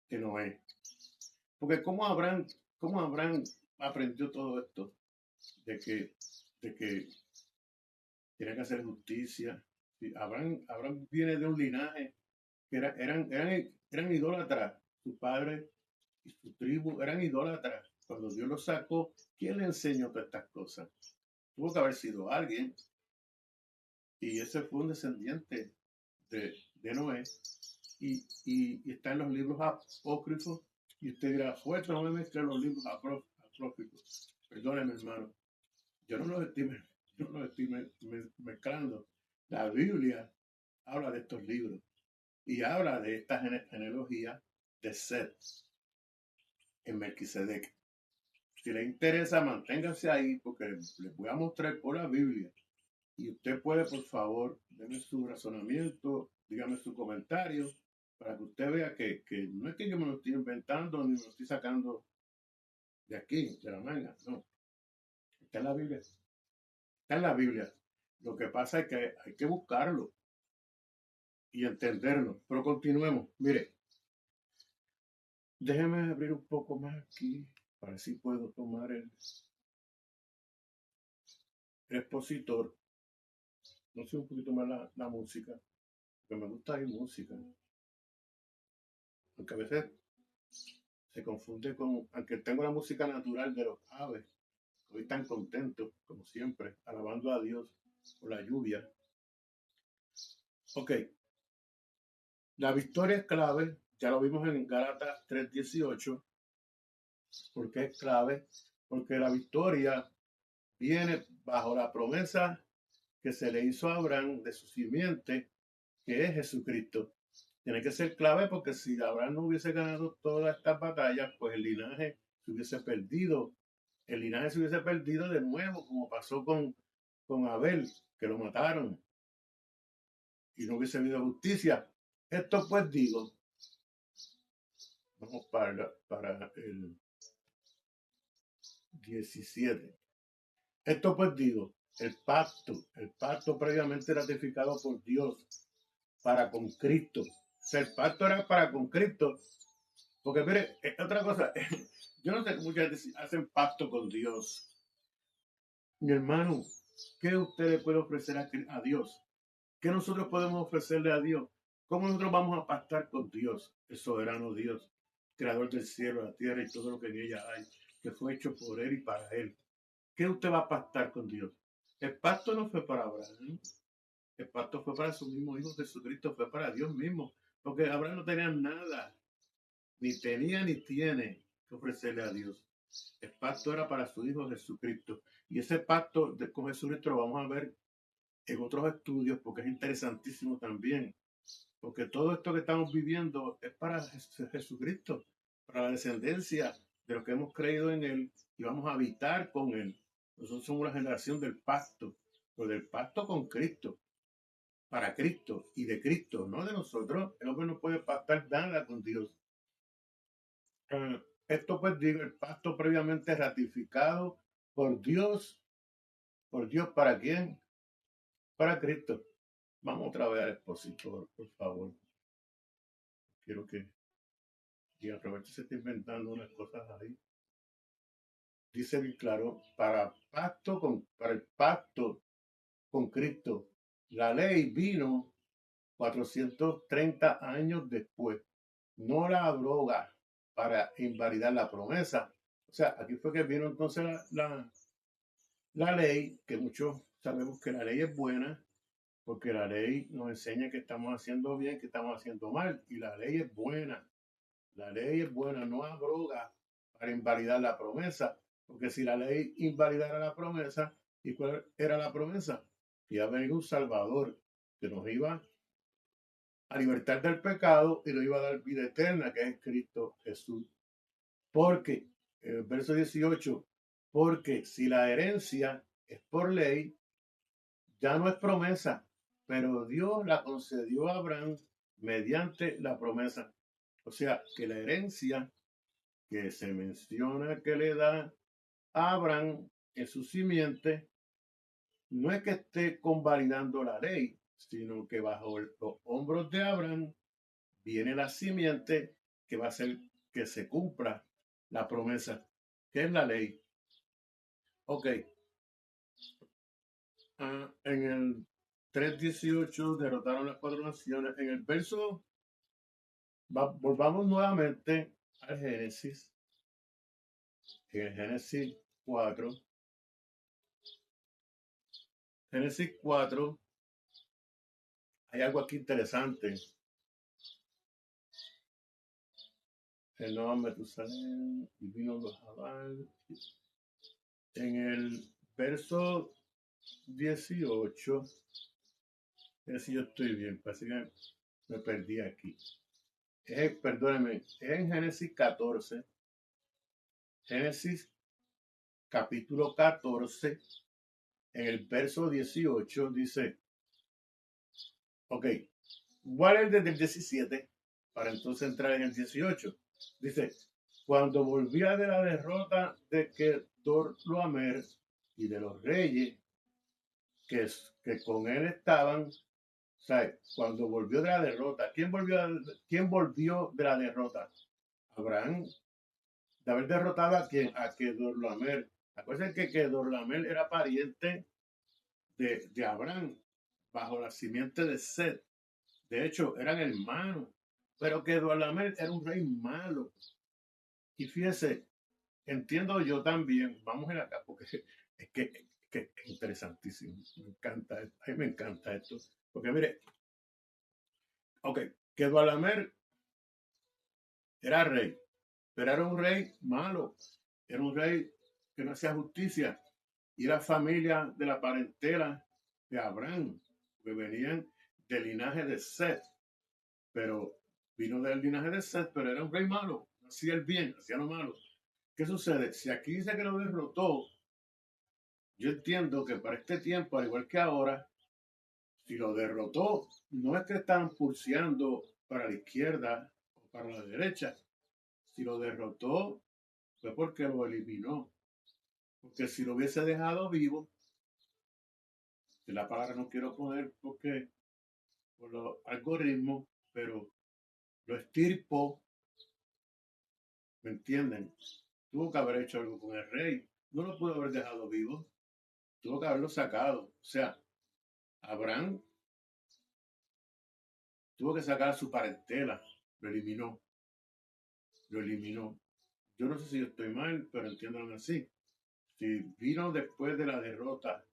de Noé. Porque ¿cómo Abraham aprendió todo esto? De que tiene que hacer justicia. Sí, Abraham viene de un linaje que eran idólatras. Su padre y su tribu eran idólatras. Cuando Dios los sacó, ¿quién le enseñó todas estas cosas? Tuvo que haber sido alguien. Y ese fue un descendiente de Noé. Y está en los libros apócrifos. Y usted dirá, fuerte, no me mezclen los libros apócrifos. Perdóneme, hermano. Yo no los estoy mezclando. La Biblia habla de estos libros y habla de esta genealogía de Seth en Melquisedec. Si le interesa, manténgase ahí porque les voy a mostrar por la Biblia. Y usted puede, por favor, déme su razonamiento, dígame su comentario, para que usted vea que no es que yo me lo estoy inventando ni me lo estoy sacando de aquí, de la manga, no. Está en la Biblia. Está en la Biblia. Lo que pasa es que hay que buscarlo y entenderlo. Pero continuemos. Mire, déjeme abrir un poco más aquí para ver si puedo tomar el expositor. No sé, un poquito más la música, porque me gusta ir música. Aunque a veces se confunde con, aunque tengo la música natural de los aves, hoy tan contento, como siempre, alabando a Dios por la lluvia. Ok, la victoria es clave, ya lo vimos en Gálatas 3:18. ¿Por qué es clave? Porque la victoria viene bajo la promesa que se le hizo a Abraham de su simiente, que es Jesucristo. Tiene que ser clave porque si Abraham no hubiese ganado todas estas batallas, pues el linaje se hubiese perdido. El linaje se hubiese perdido de nuevo, como pasó con Abel, que lo mataron y no hubiese habido justicia. Esto pues digo, vamos para el 17. Esto pues digo, el pacto previamente ratificado por Dios para con Cristo. O sea, el pacto era para con Cristo. Porque mire, otra cosa, yo no sé que muchas veces hacen pacto con Dios. Mi hermano, ¿qué usted le puede ofrecer a Dios? ¿Qué nosotros podemos ofrecerle a Dios? ¿Cómo nosotros vamos a pactar con Dios, el soberano Dios, creador del cielo, la tierra y todo lo que en ella hay? que fue hecho por Él y para Él. ¿Qué usted va a pactar con Dios? El pacto no fue para Abraham, el pacto fue para su mismo Hijo Jesucristo, fue para Dios mismo, porque Abraham no tenía nada, ni tenía ni tiene que ofrecerle a Dios. El pacto era para su Hijo Jesucristo. Y ese pacto con Jesucristo lo vamos a ver en otros estudios porque es interesantísimo también. Porque todo esto que estamos viviendo es para Jesucristo, para la descendencia de los que hemos creído en Él y vamos a habitar con Él. Nosotros somos la generación del pacto, pero del pacto con Cristo, para Cristo y de Cristo, no de nosotros. El hombre no puede pactar nada con Dios. Esto pues digo, el pacto previamente ratificado por Dios, ¿para quién? Para Cristo. Vamos otra vez al expositor, por favor. Quiero que Roberto se está inventando unas cosas ahí. Dice bien claro, para el pacto con Cristo, la ley vino 430 años después. No la abroga para invalidar la promesa. O sea, aquí fue que vino entonces la ley, que muchos sabemos que la ley es buena, porque la ley nos enseña que estamos haciendo bien, que estamos haciendo mal, y la ley es buena. La ley es buena, no abroga para invalidar la promesa, porque si la ley invalidara la promesa, ¿y cuál era la promesa? Que iba a venir un Salvador que nos iba a libertar del pecado y nos iba a dar vida eterna, que es Cristo Jesús. Porque, el verso 18, porque si la herencia es por ley, ya no es promesa, pero Dios la concedió a Abraham mediante la promesa. O sea, que la herencia que se menciona que le da a Abraham en su simiente no es que esté convalidando la ley, sino que bajo los hombros de Abraham viene la simiente que va a hacer que se cumpla la promesa, que es la ley. Ok. En el 3:18 derrotaron las 4 naciones. En el verso, volvamos nuevamente al Génesis. En el Génesis 4. Génesis 4, hay algo aquí interesante. El Noah Metusalén y vino los Jabal. En el verso 18, si yo estoy bien, parece que me perdí aquí. Perdónenme, es en Génesis 14. Génesis capítulo 14, en el verso 18 dice, ok, voy a leer desde el 17 para entonces entrar en el 18. Dice, cuando volvía de la derrota de Kedorlaomer y de los reyes que con él estaban, ¿sabe? Cuando volvió de la derrota, ¿quién volvió de la derrota? Abraham, de haber derrotado a quién, a Kedorlaomer. Acuérdense que Kedorlaomer era pariente de Abraham, bajo la simiente de Set. De hecho, eran hermanos, pero Kedorlaomer era un rey malo. Y fíjese, entiendo yo también, vamos a ir acá, porque es que es interesantísimo. Me encanta, a mí me encanta esto. Porque mire, ok, Kedorlaomer era rey, pero era un rey malo, era un rey que no hacía justicia, y era familia de la parentela de Abraham, que venían del linaje de Seth, pero vino del linaje de Seth, pero era un rey malo, no hacía el bien, hacía lo malo. ¿Qué sucede? Si aquí dice que lo derrotó, yo entiendo que para este tiempo, al igual que ahora, si lo derrotó, no es que están pulseando para la izquierda o para la derecha. Si lo derrotó, fue porque lo eliminó. Porque si lo hubiese dejado vivo, que la palabra no quiero poner porque por los algoritmos, pero lo estirpó, ¿me entienden? Tuvo que haber hecho algo con el rey. No lo pudo haber dejado vivo. Tuvo que haberlo sacado. O sea, Abraham tuvo que sacar a su parentela. Lo eliminó. Lo eliminó. yo no sé si yo estoy mal, pero entiéndanlo así. Si vino después de la derrota,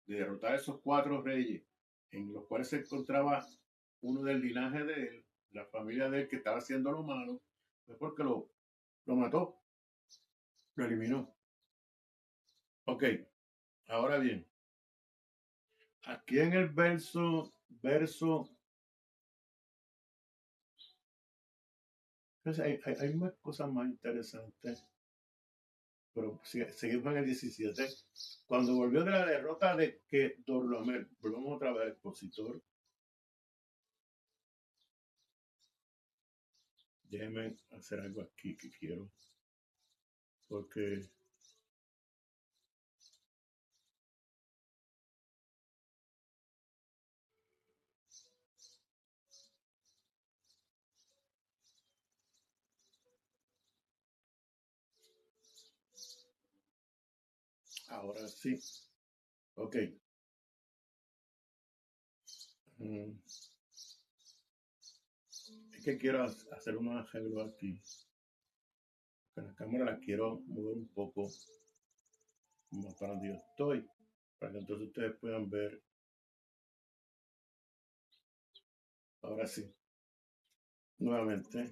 de derrotar a esos 4 reyes, en los cuales se encontraba uno del linaje de él, la familia de él que estaba haciendo lo malo, fue porque lo mató, lo eliminó. Ok, ahora bien, aquí en el verso, pues hay más cosas más interesantes, pero seguimos en el 17. Cuando volvió de la derrota de que Dorlomer, volvemos otra vez al expositor, déjenme hacer algo aquí que quiero, porque ahora sí, ok. Mm, es que quiero hacer un arreglo aquí. La cámara la quiero mover un poco más para donde yo estoy, para que entonces ustedes puedan ver. Ahora sí, nuevamente.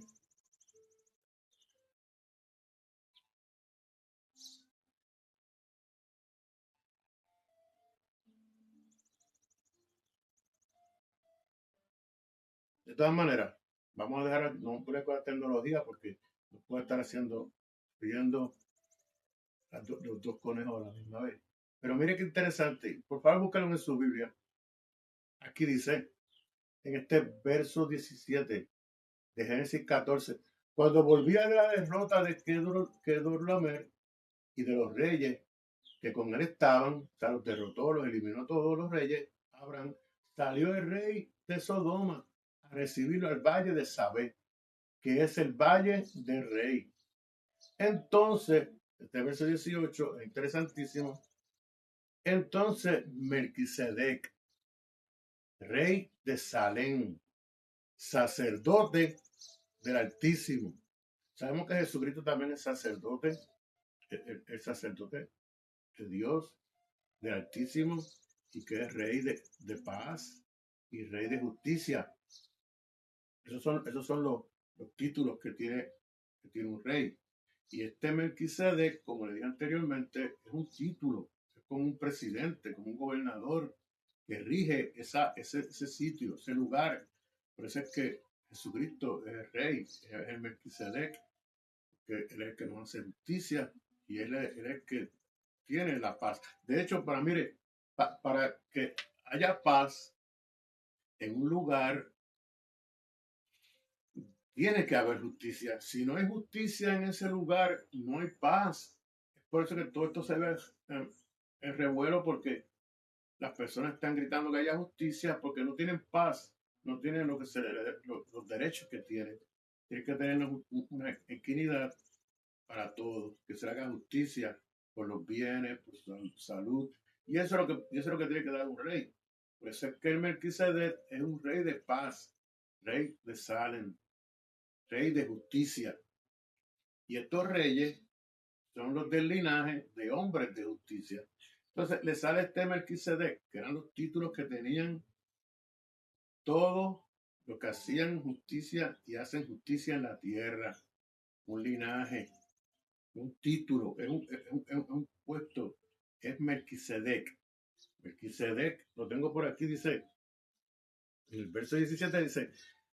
De todas maneras, vamos a dejar, no poner con la tecnología porque no puede estar haciendo, viendo los dos conejos a la misma vez. Pero mire qué interesante. Por favor, búscalo en su Biblia. Aquí dice, en este verso 17 de Génesis 14, cuando volvía de la derrota de Kedorlaomer y de los reyes que con él estaban, o sea, los derrotó, los eliminó todos los reyes, Abraham, salió el rey de Sodoma a recibirlo al valle de Sabé, que es el valle del rey. Entonces, este verso 18 es interesantísimo. Entonces, Melquisedec, rey de Salem, sacerdote del Altísimo. Sabemos que Jesucristo también es sacerdote, el sacerdote de Dios, del Altísimo, y que es rey de paz y rey de justicia. Esos son los títulos que tiene un rey. Y este Melquisedec, como le dije anteriormente, es un título, es como un presidente, como un gobernador que rige ese sitio, ese lugar. Por eso es que Jesucristo es el rey, es el Melquisedec, que él es el que nos hace justicia y él es el que tiene la paz. De hecho, para que haya paz en un lugar, tiene que haber justicia. Si no hay justicia en ese lugar, no hay paz. Es por eso que todo esto se ve en revuelo, porque las personas están gritando que haya justicia porque no tienen paz, no tienen los derechos que tienen. Tienen que tener una equidad para todos, que se haga justicia por los bienes, por su salud. Y eso es lo que tiene que dar un rey. Por eso es que el Melquisedec es un rey de paz, rey de Salem, rey de justicia. Y estos reyes son los del linaje de hombres de justicia. Entonces le sale este Melquisedec, que eran los títulos que tenían todos los que hacían justicia y hacen justicia en la tierra. Un linaje, un título, es un puesto, es Melquisedec. Melquisedec, lo tengo por aquí, dice, en el verso 17 dice,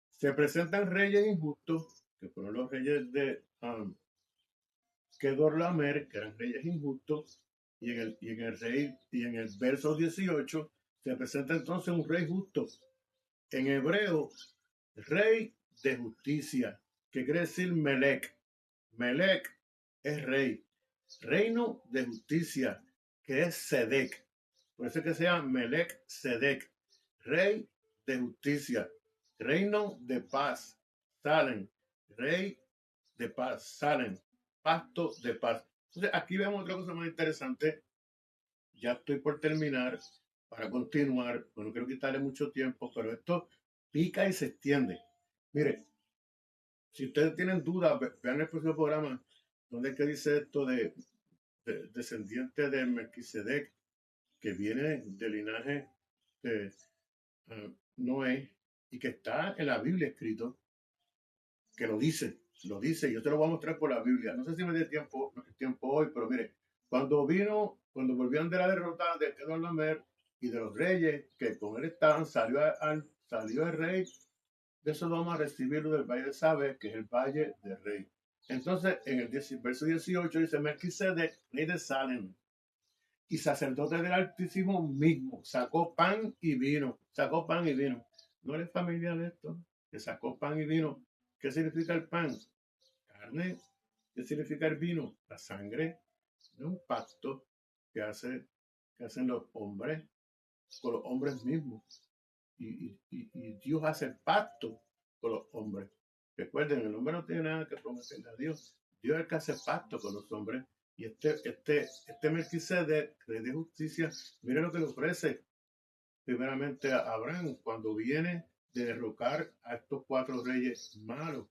se presentan reyes injustos, que fueron los reyes de Kedorlaomer, que eran reyes injustos, y en el verso 18 se presenta entonces un rey justo. En hebreo, rey de justicia, que quiere decir Melech. Melech es rey. Reino de justicia, que es Sedec. Por eso es que se llama Melech Sedec. Rey de justicia. Reino de paz. Salem. Rey de paz. Salem. Pacto de paz. Entonces, aquí vemos otra cosa más interesante. Ya estoy por terminar para continuar. Bueno, quiero quitarle mucho tiempo, pero esto pica y se extiende. Mire, si ustedes tienen dudas, vean el próximo programa ¿Dónde es que dice esto de descendiente de Melquisedec, que viene del linaje de Noé y que está en la Biblia escrito, que lo dice, yo te lo voy a mostrar por la Biblia. No sé si me dé tiempo hoy, pero mire, cuando volvían de la derrota de Kedorlaomer y de los reyes que con él estaban, salió el rey de Sodoma a recibirlo del valle de Sabe, que es el valle del rey. Entonces, en el verso 18 dice, Melquisedec, rey de Salem, y sacerdote del Altísimo mismo, sacó pan y vino, ¿No eres familiar de esto? Que sacó pan y vino. ¿Qué significa el pan? Carne. ¿Qué significa el vino? La sangre de un pacto que hacen los hombres con los hombres mismos. Y Dios hace el pacto con los hombres. Recuerden, el hombre no tiene nada que prometerle a Dios. Dios es el que hace pacto con los hombres. Y este Melquisedec, rey de justicia, mire lo que le ofrece primeramente a Abraham cuando viene de derrocar a estos 4 reyes malos.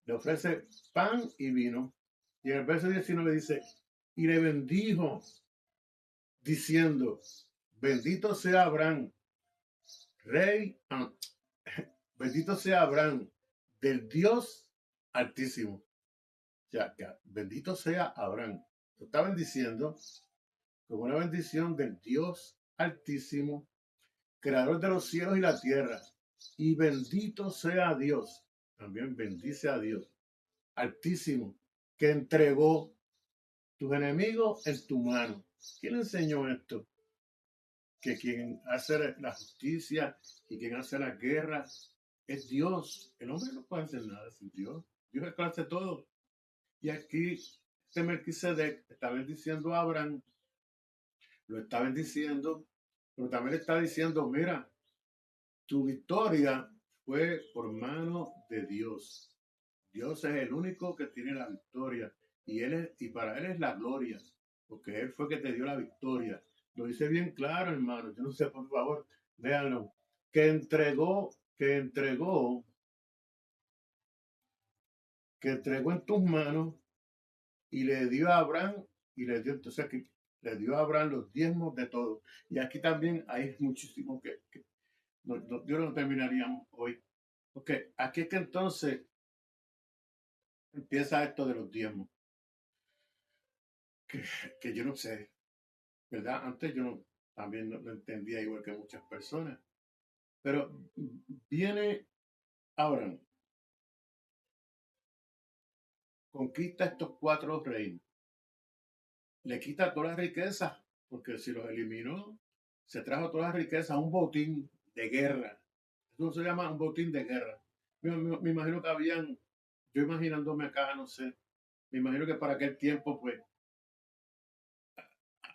Le ofrece pan y vino. Y en el verso 19 dice, y le bendijo, diciendo, bendito sea Abraham, rey, bendito sea Abraham, del Dios Altísimo. O sea, que bendito sea Abraham. Lo está bendiciendo como una bendición del Dios Altísimo, creador de los cielos y la tierra. Y bendito sea Dios. También bendice a Dios Altísimo, que entregó tus enemigos en tu mano. ¿Quién enseñó esto? Que quien hace la justicia y quien hace la guerra es Dios. El hombre no puede hacer nada sin Dios. Dios es el que hace todo. Y aquí este Melquisedec está bendiciendo a Abraham, lo está bendiciendo, pero también le está diciendo, mira, tu victoria fue por mano de Dios. Dios es el único que tiene la victoria y para él es la gloria, porque él fue que te dio la victoria. Lo dice bien claro, hermano. Yo no sé, por favor, véanlo. Que entregó en tus manos y le dio a Abraham entonces que le dio a Abraham los diezmos de todo. Y aquí también hay muchísimo que yo no terminaríamos hoy. Porque aquí es que entonces empieza esto de los diezmos, que, que yo no sé, ¿verdad? Antes yo no, también no entendía igual que muchas personas. Pero viene Abraham, conquista estos 4 reinos, le quita todas las riquezas, porque si los eliminó, se trajo todas las riquezas, un botín de guerra. Eso se llama un botín de guerra. Me imagino que habían, yo imaginándome acá, no sé, me imagino que para aquel tiempo, pues,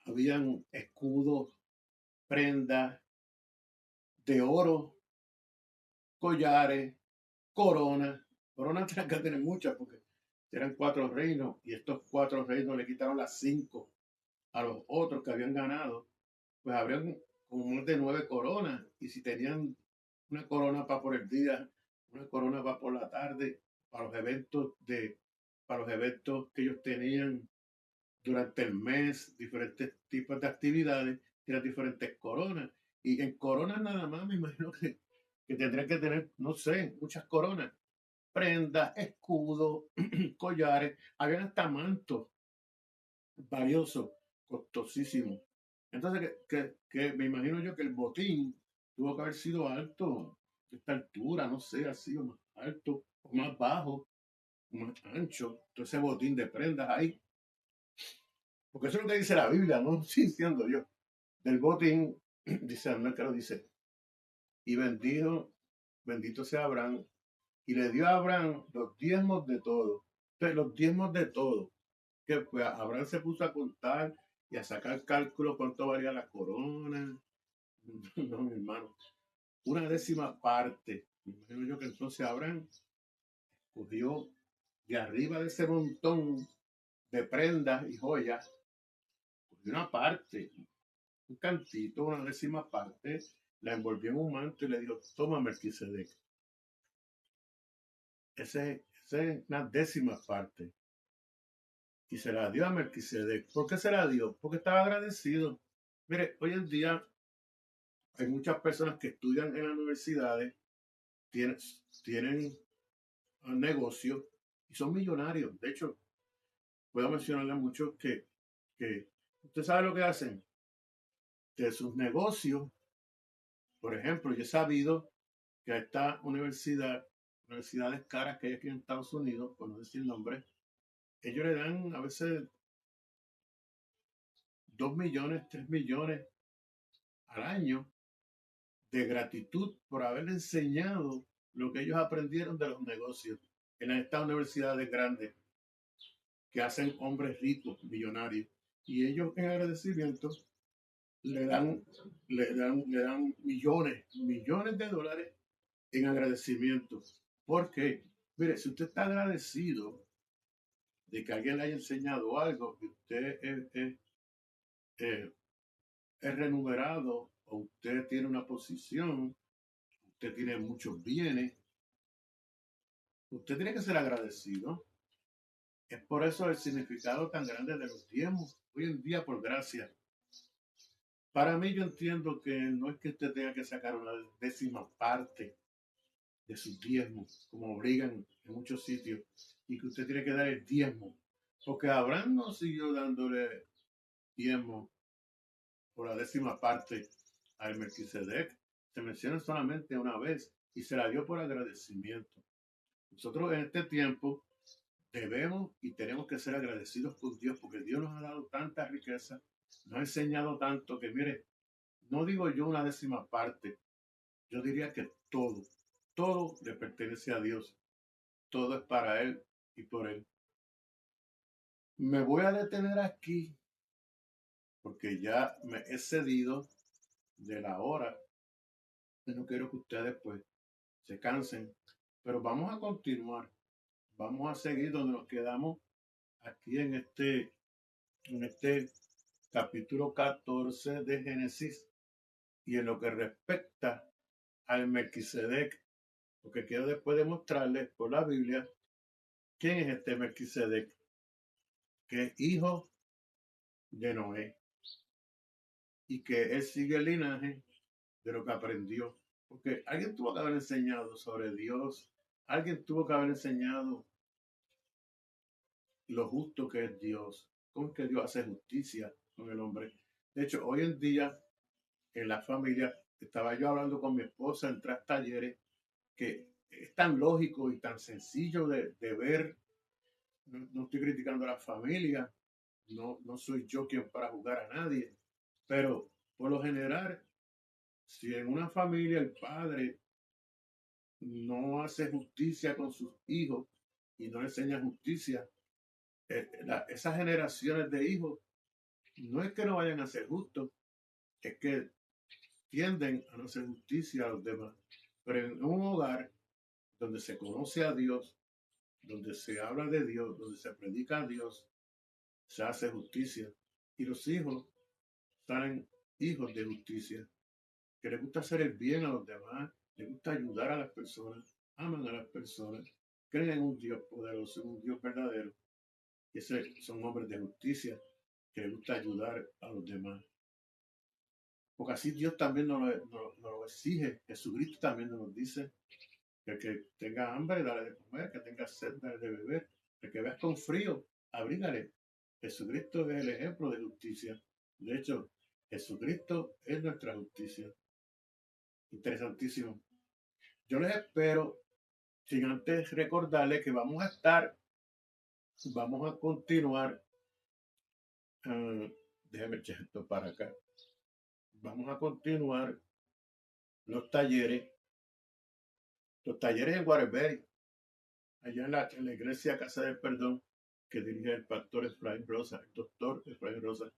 habían escudos, prendas de oro, collares, coronas. Coronas tenían que tener muchas, porque eran 4 reinos, y estos 4 reinos le quitaron las 5 a los otros que habían ganado, pues habrían como más de 9 coronas. Y si tenían una corona para por el día, una corona para por la tarde, para para los eventos que ellos tenían durante el mes, diferentes tipos de actividades, eran diferentes coronas. Y en coronas nada más, me imagino que tendrían que tener, no sé, muchas coronas, prendas, escudos, collares, habían hasta mantos valiosos, costosísimos. Entonces, que me imagino yo que el botín tuvo que haber sido alto, de esta altura, no sé, así o más alto, o más bajo, o más ancho, todo ese botín de prendas ahí. Porque eso es lo que dice la Biblia, no estoy diciendo yo. Del botín, dice Andrés que lo dice, y bendito sea Abraham, y le dio a Abraham los diezmos de todo. Entonces, los diezmos de todo. Que pues Abraham se puso a contar y a sacar cálculo cuánto valía la corona. No, mi hermano. Una décima parte. Me imagino yo que entonces Abraham cogió de arriba de ese montón de prendas y joyas, cogió una parte, un cantito, una décima parte, la envolvió en un manto y le dijo, toma Melquisedec. Ese es una décima parte. y se la dio a Melquisedec. ¿Por qué se la dio? Porque estaba agradecido. Mire, hoy en día hay muchas personas que estudian en las universidades, tienen, tienen un negocio y son millonarios. De hecho, puedo mencionarle a muchos que usted sabe lo que hacen de sus negocios. Por ejemplo, yo he sabido que a esta universidades caras que hay aquí en Estados Unidos, por no decir nombre, ellos le dan a veces 2 millones, 3 millones al año de gratitud por haberle enseñado lo que ellos aprendieron de los negocios en estas universidades grandes que hacen hombres ricos, millonarios. Y ellos en agradecimiento le dan, le dan millones, millones de dólares en agradecimiento. Porque, mire, si usted está agradecido de que alguien le haya enseñado algo, que usted eh, es remunerado o usted tiene una posición, usted tiene muchos bienes, usted tiene que ser agradecido. Es por eso el significado tan grande de los diezmos hoy en día por gracia. Para mí yo entiendo que no es que usted tenga que sacar una décima parte de sus diezmos, como obligan en muchos sitios, y que usted tiene que dar el diezmo, porque Abraham no siguió dándole diezmo por la décima parte al Melquisedec. Se menciona solamente una vez y se la dio por agradecimiento. Nosotros en este tiempo debemos y tenemos que ser agradecidos con Dios porque Dios nos ha dado tanta riqueza, nos ha enseñado tanto que, mire, no digo yo una décima parte, yo diría que todo, todo le pertenece a Dios, todo es para Él y por Él. Me voy a detener aquí porque ya me he cedido de la hora y no quiero que ustedes pues se cansen, pero vamos a continuar, vamos a seguir donde nos quedamos aquí en este capítulo 14 de Génesis y en lo que respecta al Melquisedec, porque quiero después demostrarles por la Biblia quién es este Melquisedec, que es hijo de Noé y que él sigue el linaje de lo que aprendió. Porque alguien tuvo que haber enseñado sobre Dios, alguien tuvo que haber enseñado lo justo que es Dios, cómo es que Dios hace justicia con el hombre. De hecho, hoy en día en la familia, estaba yo hablando con mi esposa en 3 talleres, que es tan lógico y tan sencillo de ver. No, no estoy criticando a la familia, no, no soy yo quien para juzgar a nadie, pero por lo general, si en una familia el padre no hace justicia con sus hijos y no le enseña justicia, esas generaciones de hijos no es que no vayan a ser justos, es que tienden a no hacer justicia a los demás. Pero en un hogar donde se conoce a Dios, donde se habla de Dios, donde se predica a Dios, se hace justicia. Y los hijos salen hijos de justicia, que les gusta hacer el bien a los demás, les gusta ayudar a las personas, aman a las personas, creen en un Dios poderoso, en un Dios verdadero. Y esos son hombres de justicia, que les gusta ayudar a los demás. Porque así Dios también nos lo exige. Jesucristo también nos dice que el que tenga hambre, dale de comer, que tenga sed, dale de beber, el que veas con frío, abrígale. Jesucristo es el ejemplo de justicia. De hecho, Jesucristo es nuestra justicia. Interesantísimo. Yo les espero, sin antes recordarles que vamos a continuar. Déjame echar esto para acá. Vamos a continuar los talleres, en Waterbury, allá en la iglesia Casa del Perdón, que dirige el pastor Efraín Rosa, el doctor Efraín Rosa,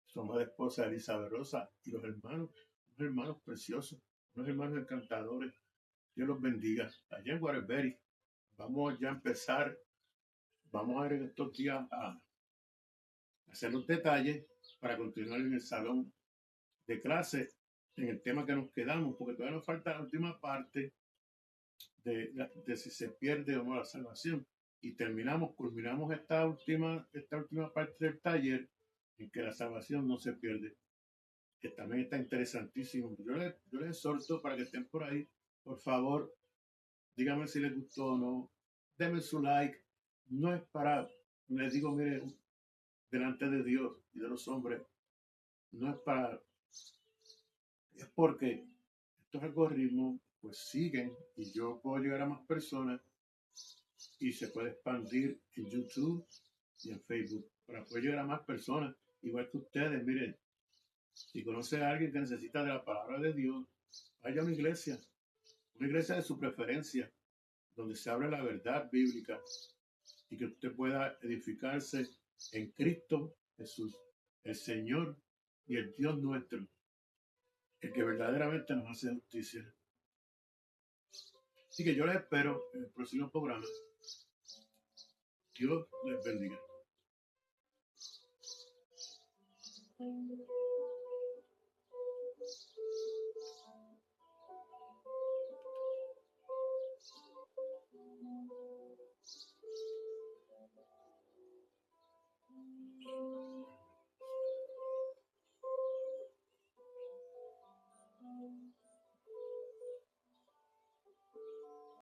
su amada esposa Elizabeth Rosa y los hermanos, unos hermanos preciosos, unos hermanos encantadores. Dios los bendiga. Allá en Waterbury, vamos ya a empezar, vamos a ver en estos días a hacer los detalles para continuar en el salón de clase en el tema que nos quedamos, porque todavía nos falta la última parte de si se pierde o no la salvación. Y culminamos esta última parte del taller en que la salvación no se pierde, que también está interesantísimo. Yo les exhorto para que estén por ahí, por favor, díganme si les gustó o no, denme su like. No es para, les digo, mire, delante de Dios y de los hombres, no es para, es porque estos algoritmos pues siguen y yo puedo llegar a más personas y se puede expandir en YouTube y en Facebook para poder llegar a más personas, igual que ustedes. Miren, si conoce a alguien que necesita de la palabra de Dios, vaya a una iglesia de su preferencia, donde se habla la verdad bíblica y que usted pueda edificarse en Cristo Jesús, el Señor y el Dios nuestro, el que verdaderamente nos hace justicia. Así que yo les espero en el próximo programa. Dios les bendiga.